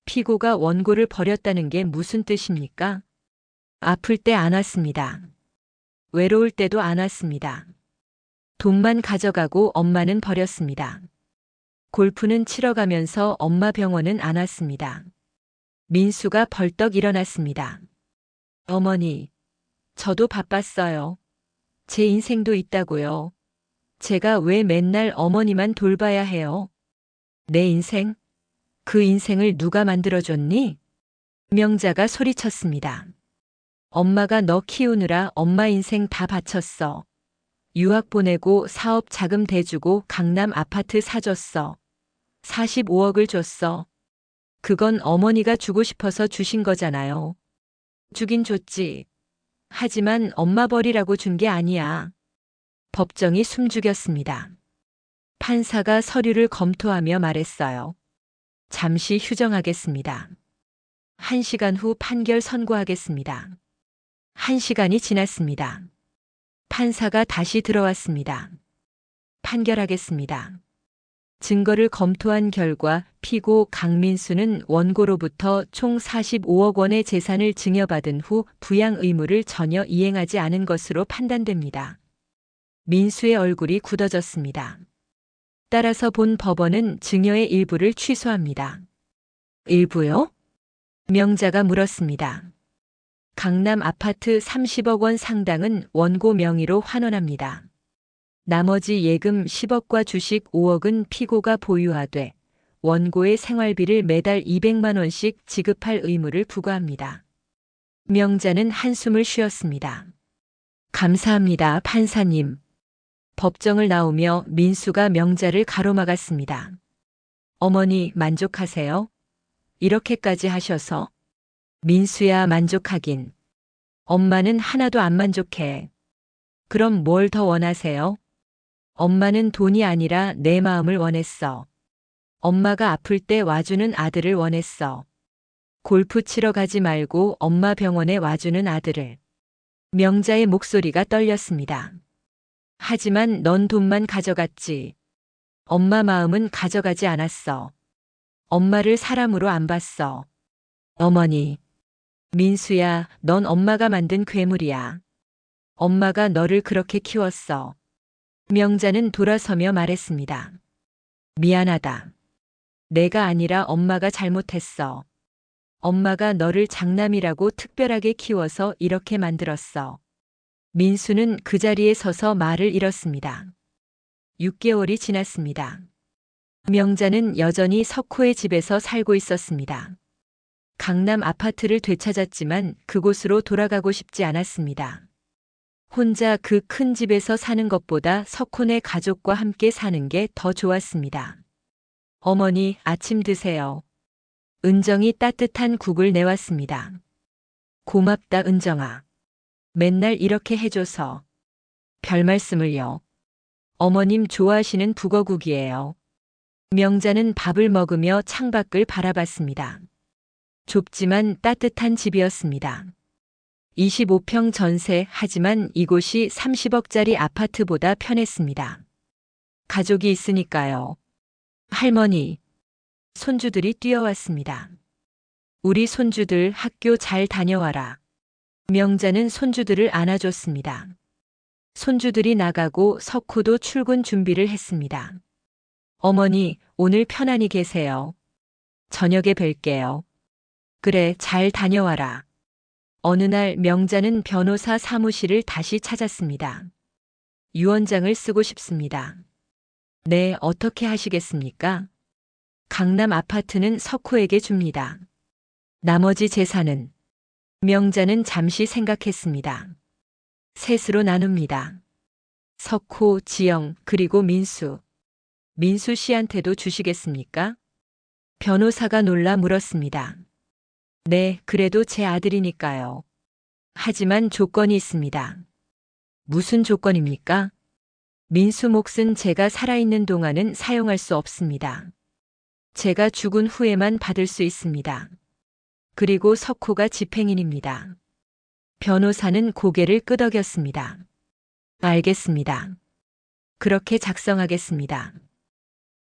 피고가 원고를 버렸다는 게 무슨 뜻입니까? 아플 때 안 왔습니다. 외로울 때도 안 왔습니다. 돈만 가져가고 엄마는 버렸습니다. 골프는 치러 가면서 엄마 병원은 안 왔습니다. 민수가 벌떡 일어났습니다. 어머니, 저도 바빴어요. 제 인생도 있다고요. 제가 왜 맨날 어머니만 돌봐야 해요? 내 인생? 그 인생을 누가 만들어줬니? 명자가 소리쳤습니다. 엄마가 너 키우느라 엄마 인생 다 바쳤어. 유학 보내고 사업 자금 대주고 강남 아파트 사줬어. 45억을 줬어. 그건 어머니가 주고 싶어서 주신 거잖아요. 주긴 줬지. 하지만 엄마 버리라고 준 게 아니야. 법정이 숨죽였습니다. 판사가 서류를 검토하며 말했어요. 잠시 휴정하겠습니다. 1시간 후 판결 선고하겠습니다. 1시간이 지났습니다. 판사가 다시 들어왔습니다. 판결하겠습니다. 증거를 검토한 결과 피고 강민수는 원고로부터 총 45억 원의 재산을 증여받은 후 부양 의무를 전혀 이행하지 않은 것으로 판단됩니다. 민수의 얼굴이 굳어졌습니다. 따라서 본 법원은 증여의 일부를 취소합니다. 일부요? 명자가 물었습니다. 강남 아파트 30억 원 상당은 원고 명의로 환원합니다. 나머지 예금 10억과 주식 5억은 피고가 보유하되 원고의 생활비를 매달 200만 원씩 지급할 의무를 부과합니다. 명자는 한숨을 쉬었습니다. 감사합니다, 판사님. 법정을 나오며 민수가 명자를 가로막았습니다. 어머니, 만족하세요? 이렇게까지 하셔서? 민수야, 만족하긴. 엄마는 하나도 안 만족해. 그럼 뭘 더 원하세요? 엄마는 돈이 아니라 내 마음을 원했어. 엄마가 아플 때 와주는 아들을 원했어. 골프 치러 가지 말고 엄마 병원에 와주는 아들을. 명자의 목소리가 떨렸습니다. 하지만 넌 돈만 가져갔지. 엄마 마음은 가져가지 않았어. 엄마를 사람으로 안 봤어. 어머니. 민수야, 넌 엄마가 만든 괴물이야. 엄마가 너를 그렇게 키웠어. 명자는 돌아서며 말했습니다. 미안하다. 내가 아니라 엄마가 잘못했어. 엄마가 너를 장남이라고 특별하게 키워서 이렇게 만들었어. 민수는 그 자리에 서서 말을 잃었습니다. 6개월이 지났습니다. 명자는 여전히 석호의 집에서 살고 있었습니다. 강남 아파트를 되찾았지만 그곳으로 돌아가고 싶지 않았습니다. 혼자 그 큰 집에서 사는 것보다 석호네 가족과 함께 사는 게 더 좋았습니다. 어머니, 아침 드세요. 은정이 따뜻한 국을 내왔습니다. 고맙다, 은정아. 맨날 이렇게 해줘서. 별 말씀을요. 어머님 좋아하시는 북어국이에요. 명자는 밥을 먹으며 창밖을 바라봤습니다. 좁지만 따뜻한 집이었습니다. 25평 전세, 하지만 이곳이 30억짜리 아파트보다 편했습니다. 가족이 있으니까요. 할머니, 손주들이 뛰어왔습니다. 우리 손주들 학교 잘 다녀와라. 명자는 손주들을 안아줬습니다. 손주들이 나가고 석호도 출근 준비를 했습니다. 어머니, 오늘 편안히 계세요. 저녁에 뵐게요. 그래, 잘 다녀와라. 어느 날 명자는 변호사 사무실을 다시 찾았습니다. 유언장을 쓰고 싶습니다. 네, 어떻게 하시겠습니까? 강남 아파트는 석호에게 줍니다. 나머지 재산은? 명자는 잠시 생각했습니다. 셋으로 나눕니다. 석호, 지영, 그리고 민수. 민수 씨한테도 주시겠습니까? 변호사가 놀라 물었습니다. 네, 그래도 제 아들이니까요. 하지만 조건이 있습니다. 무슨 조건입니까? 민수 몫은 제가 살아있는 동안은 사용할 수 없습니다. 제가 죽은 후에만 받을 수 있습니다. 그리고 석호가 집행인입니다. 변호사는 고개를 끄덕였습니다. 알겠습니다. 그렇게 작성하겠습니다.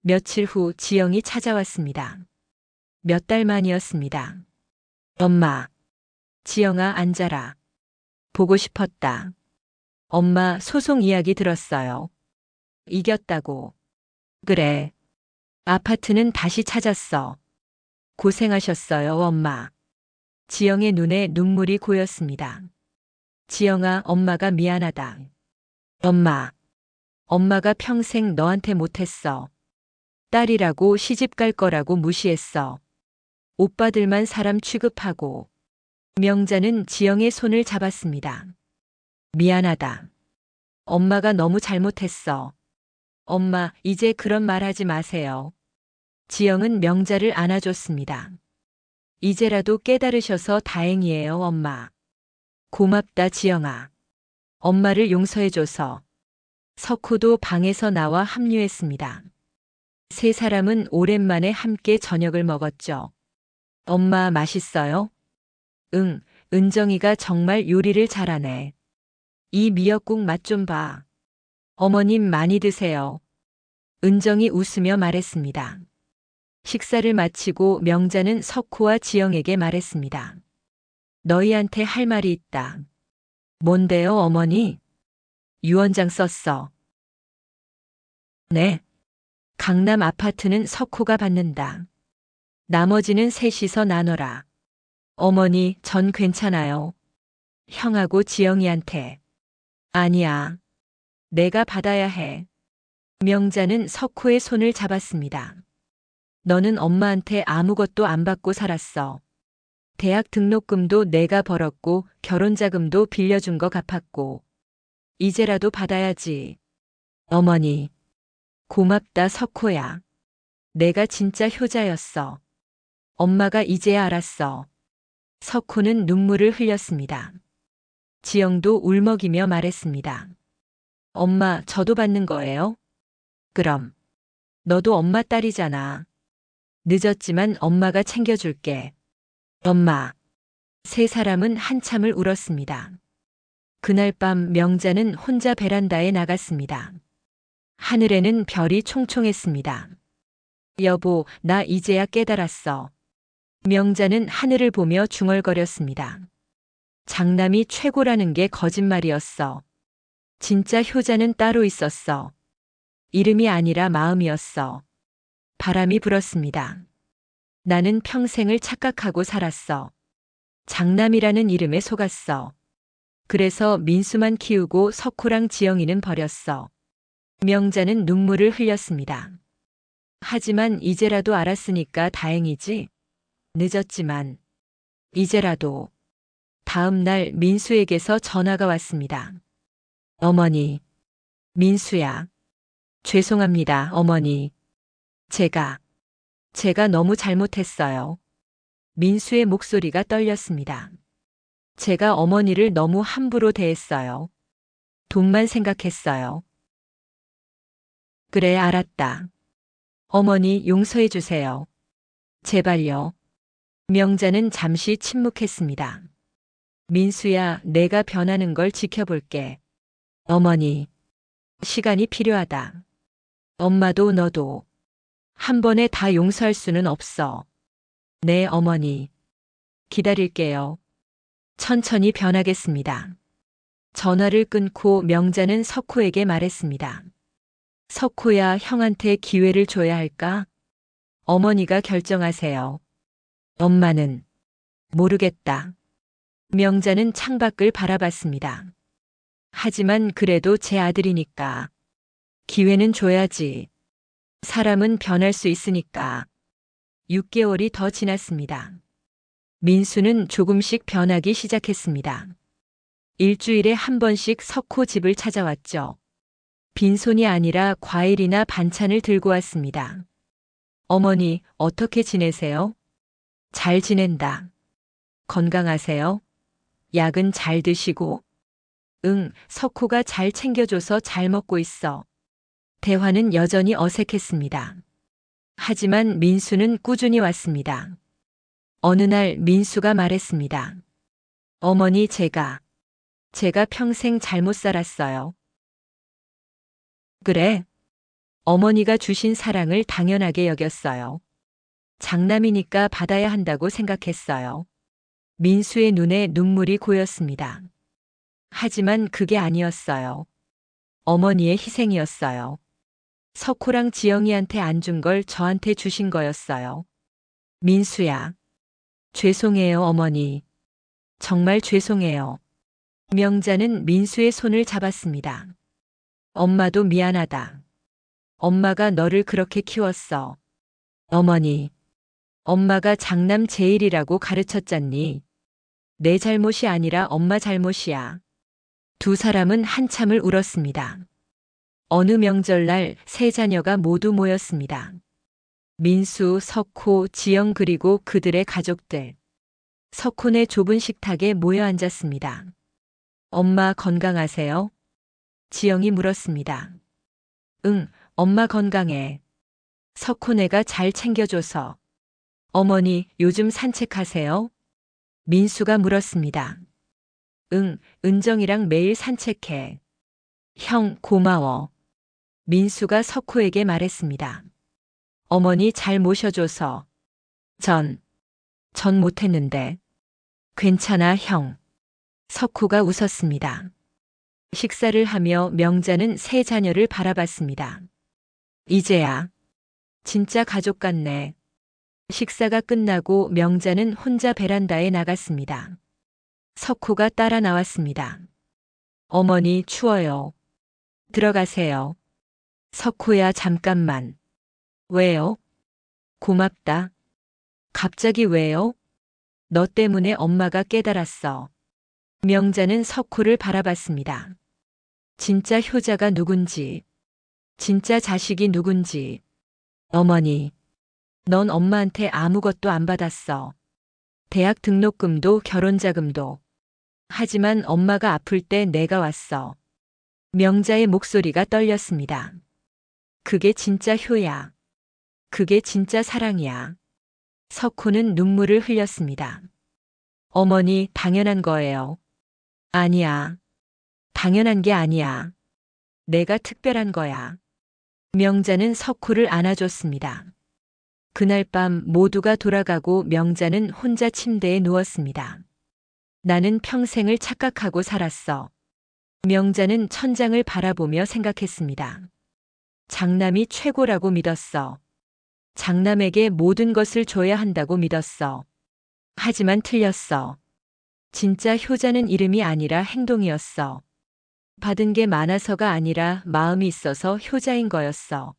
며칠 후 지영이 찾아왔습니다. 몇 달 만이었습니다. 엄마. 지영아, 앉아라. 보고 싶었다. 엄마, 소송 이야기 들었어요. 이겼다고. 그래. 아파트는 다시 찾았어. 고생하셨어요, 엄마. 지영의 눈에 눈물이 고였습니다. 지영아, 엄마가 미안하다. 엄마. 엄마가 평생 너한테 못했어. 딸이라고 시집 갈 거라고 무시했어. 오빠들만 사람 취급하고. 명자는 지영의 손을 잡았습니다. 미안하다. 엄마가 너무 잘못했어. 엄마, 이제 그런 말 하지 마세요. 지영은 명자를 안아줬습니다. 이제라도 깨달으셔서 다행이에요, 엄마. 고맙다, 지영아. 엄마를 용서해줘서. 석호도 방에서 나와 합류했습니다. 세 사람은 오랜만에 함께 저녁을 먹었죠. 엄마, 맛있어요? 응, 은정이가 정말 요리를 잘하네. 이 미역국 맛 좀 봐. 어머님 많이 드세요. 은정이 웃으며 말했습니다. 식사를 마치고 명자는 석호와 지영에게 말했습니다. 너희한테 할 말이 있다. 뭔데요, 어머니? 유언장 썼어. 네. 강남 아파트는 석호가 받는다. 나머지는 셋이서 나눠라. 어머니, 전 괜찮아요. 형하고 지영이한테. 아니야. 내가 받아야 해. 명자는 석호의 손을 잡았습니다. 너는 엄마한테 아무것도 안 받고 살았어. 대학 등록금도 내가 벌었고 결혼자금도 빌려준 거 갚았고. 이제라도 받아야지. 어머니. 고맙다, 석호야. 내가 진짜 효자였어. 엄마가 이제야 알았어. 석호는 눈물을 흘렸습니다. 지영도 울먹이며 말했습니다. 엄마, 저도 받는 거예요? 그럼. 너도 엄마 딸이잖아. 늦었지만 엄마가 챙겨줄게. 엄마. 세 사람은 한참을 울었습니다. 그날 밤 명자는 혼자 베란다에 나갔습니다. 하늘에는 별이 총총했습니다. 여보, 나 이제야 깨달았어. 명자는 하늘을 보며 중얼거렸습니다. 장남이 최고라는 게 거짓말이었어. 진짜 효자는 따로 있었어. 이름이 아니라 마음이었어. 바람이 불었습니다. 나는 평생을 착각하고 살았어. 장남이라는 이름에 속았어. 그래서 민수만 키우고 석호랑 지영이는 버렸어. 명자는 눈물을 흘렸습니다. 하지만 이제라도 알았으니까 다행이지. 늦었지만. 이제라도. 다음 날 민수에게서 전화가 왔습니다. 어머니. 민수야. 죄송합니다, 어머니. 제가 너무 잘못했어요. 민수의 목소리가 떨렸습니다. 제가 어머니를 너무 함부로 대했어요. 돈만 생각했어요. 그래, 알았다. 어머니 용서해 주세요. 제발요. 명자는 잠시 침묵했습니다. 민수야, 내가 변하는 걸 지켜볼게. 어머니, 시간이 필요하다. 엄마도 너도 한 번에 다 용서할 수는 없어. 네, 어머니. 기다릴게요. 천천히 변하겠습니다. 전화를 끊고 명자는 석호에게 말했습니다. 석호야, 형한테 기회를 줘야 할까? 어머니가 결정하세요. 엄마는 모르겠다. 명자는 창밖을 바라봤습니다. 하지만 그래도 제 아들이니까 기회는 줘야지. 사람은 변할 수 있으니까. 6개월이 더 지났습니다. 민수는 조금씩 변하기 시작했습니다. 일주일에 한 번씩 석호 집을 찾아왔죠. 빈손이 아니라 과일이나 반찬을 들고 왔습니다. 어머니, 어떻게 지내세요? 잘 지낸다. 건강하세요? 약은 잘 드시고? 응, 석호가 잘 챙겨줘서 잘 먹고 있어. 대화는 여전히 어색했습니다. 하지만 민수는 꾸준히 왔습니다. 어느 날 민수가 말했습니다. 어머니, 제가 평생 잘못 살았어요. 그래? 어머니가 주신 사랑을 당연하게 여겼어요. 장남이니까 받아야 한다고 생각했어요. 민수의 눈에 눈물이 고였습니다. 하지만 그게 아니었어요. 어머니의 희생이었어요. 석호랑 지영이한테 안 준 걸 저한테 주신 거였어요. 민수야. 죄송해요, 어머니. 정말 죄송해요. 명자는 민수의 손을 잡았습니다. 엄마도 미안하다. 엄마가 너를 그렇게 키웠어. 어머니. 엄마가 장남 제일이라고 가르쳤잖니. 내 잘못이 아니라 엄마 잘못이야. 두 사람은 한참을 울었습니다. 어느 명절날 세 자녀가 모두 모였습니다. 민수, 석호, 지영 그리고 그들의 가족들. 석호네 좁은 식탁에 모여 앉았습니다. 엄마 건강하세요? 지영이 물었습니다. 응, 엄마 건강해. 석호네가 잘 챙겨줘서. 어머니, 요즘 산책하세요? 민수가 물었습니다. 응, 은정이랑 매일 산책해. 형, 고마워. 민수가 석호에게 말했습니다. 어머니 잘 모셔줘서. 전 못했는데. 괜찮아, 형. 석호가 웃었습니다. 식사를 하며 명자는 세 자녀를 바라봤습니다. 이제야 진짜 가족 같네. 식사가 끝나고 명자는 혼자 베란다에 나갔습니다. 석호가 따라 나왔습니다. 어머니 추워요. 들어가세요. 석호야, 잠깐만. 왜요? 고맙다. 갑자기 왜요? 너 때문에 엄마가 깨달았어. 명자는 석호를 바라봤습니다. 진짜 효자가 누군지, 진짜 자식이 누군지. 어머니, 넌 엄마한테 아무것도 안 받았어. 대학 등록금도 결혼자금도. 하지만 엄마가 아플 때 내가 왔어. 명자의 목소리가 떨렸습니다. 그게 진짜 효야. 그게 진짜 사랑이야. 석호는 눈물을 흘렸습니다. 어머니, 당연한 거예요. 아니야. 당연한 게 아니야. 내가 특별한 거야. 명자는 석호를 안아줬습니다. 그날 밤 모두가 돌아가고 명자는 혼자 침대에 누웠습니다. 나는 평생을 착각하고 살았어. 명자는 천장을 바라보며 생각했습니다. 장남이 최고라고 믿었어. 장남에게 모든 것을 줘야 한다고 믿었어. 하지만 틀렸어. 진짜 효자는 이름이 아니라 행동이었어. 받은 게 많아서가 아니라 마음이 있어서 효자인 거였어.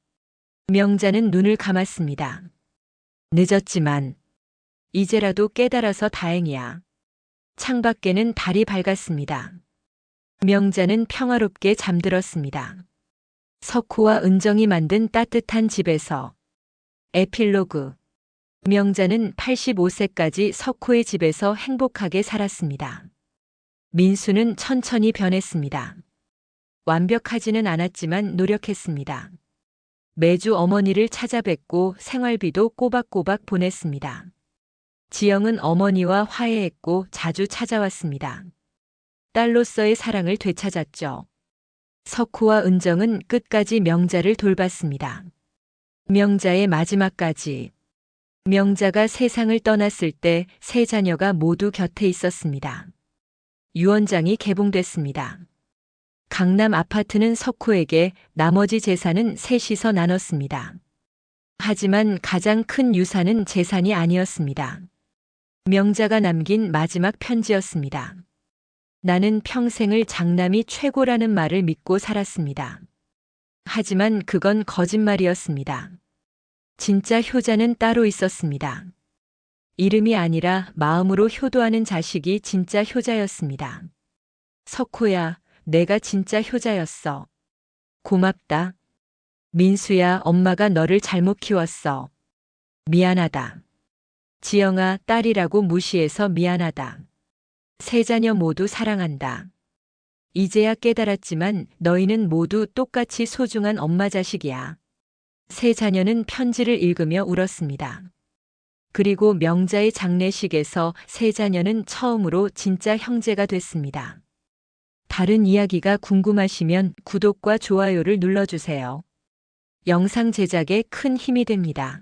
명자는 눈을 감았습니다. 늦었지만 이제라도 깨달아서 다행이야. 창밖에는 달이 밝았습니다. 명자는 평화롭게 잠들었습니다. 석호와 은정이 만든 따뜻한 집에서. 에필로그. 명자는 85세까지 석호의 집에서 행복하게 살았습니다. 민수는 천천히 변했습니다. 완벽하지는 않았지만 노력했습니다. 매주 어머니를 찾아뵙고 생활비도 꼬박꼬박 보냈습니다. 지영은 어머니와 화해했고 자주 찾아왔습니다. 딸로서의 사랑을 되찾았죠. 석호와 은정은 끝까지 명자를 돌봤습니다. 명자의 마지막까지. 명자가 세상을 떠났을 때 세 자녀가 모두 곁에 있었습니다. 유언장이 개봉됐습니다. 강남 아파트는 석호에게, 나머지 재산은 셋이서 나눴습니다. 하지만 가장 큰 유산은 재산이 아니었습니다. 명자가 남긴 마지막 편지였습니다. 나는 평생을 장남이 최고라는 말을 믿고 살았습니다. 하지만 그건 거짓말이었습니다. 진짜 효자는 따로 있었습니다. 이름이 아니라 마음으로 효도하는 자식이 진짜 효자였습니다. 석호야, 내가 진짜 효자였어. 고맙다. 민수야, 엄마가 너를 잘못 키웠어. 미안하다. 지영아, 딸이라고 무시해서 미안하다. 세 자녀 모두 사랑한다. 이제야 깨달았지만 너희는 모두 똑같이 소중한 엄마 자식이야. 세 자녀는 편지를 읽으며 울었습니다. 그리고 명자의 장례식에서 세 자녀는 처음으로 진짜 형제가 됐습니다. 다른 이야기가 궁금하시면 구독과 좋아요를 눌러주세요. 영상 제작에 큰 힘이 됩니다.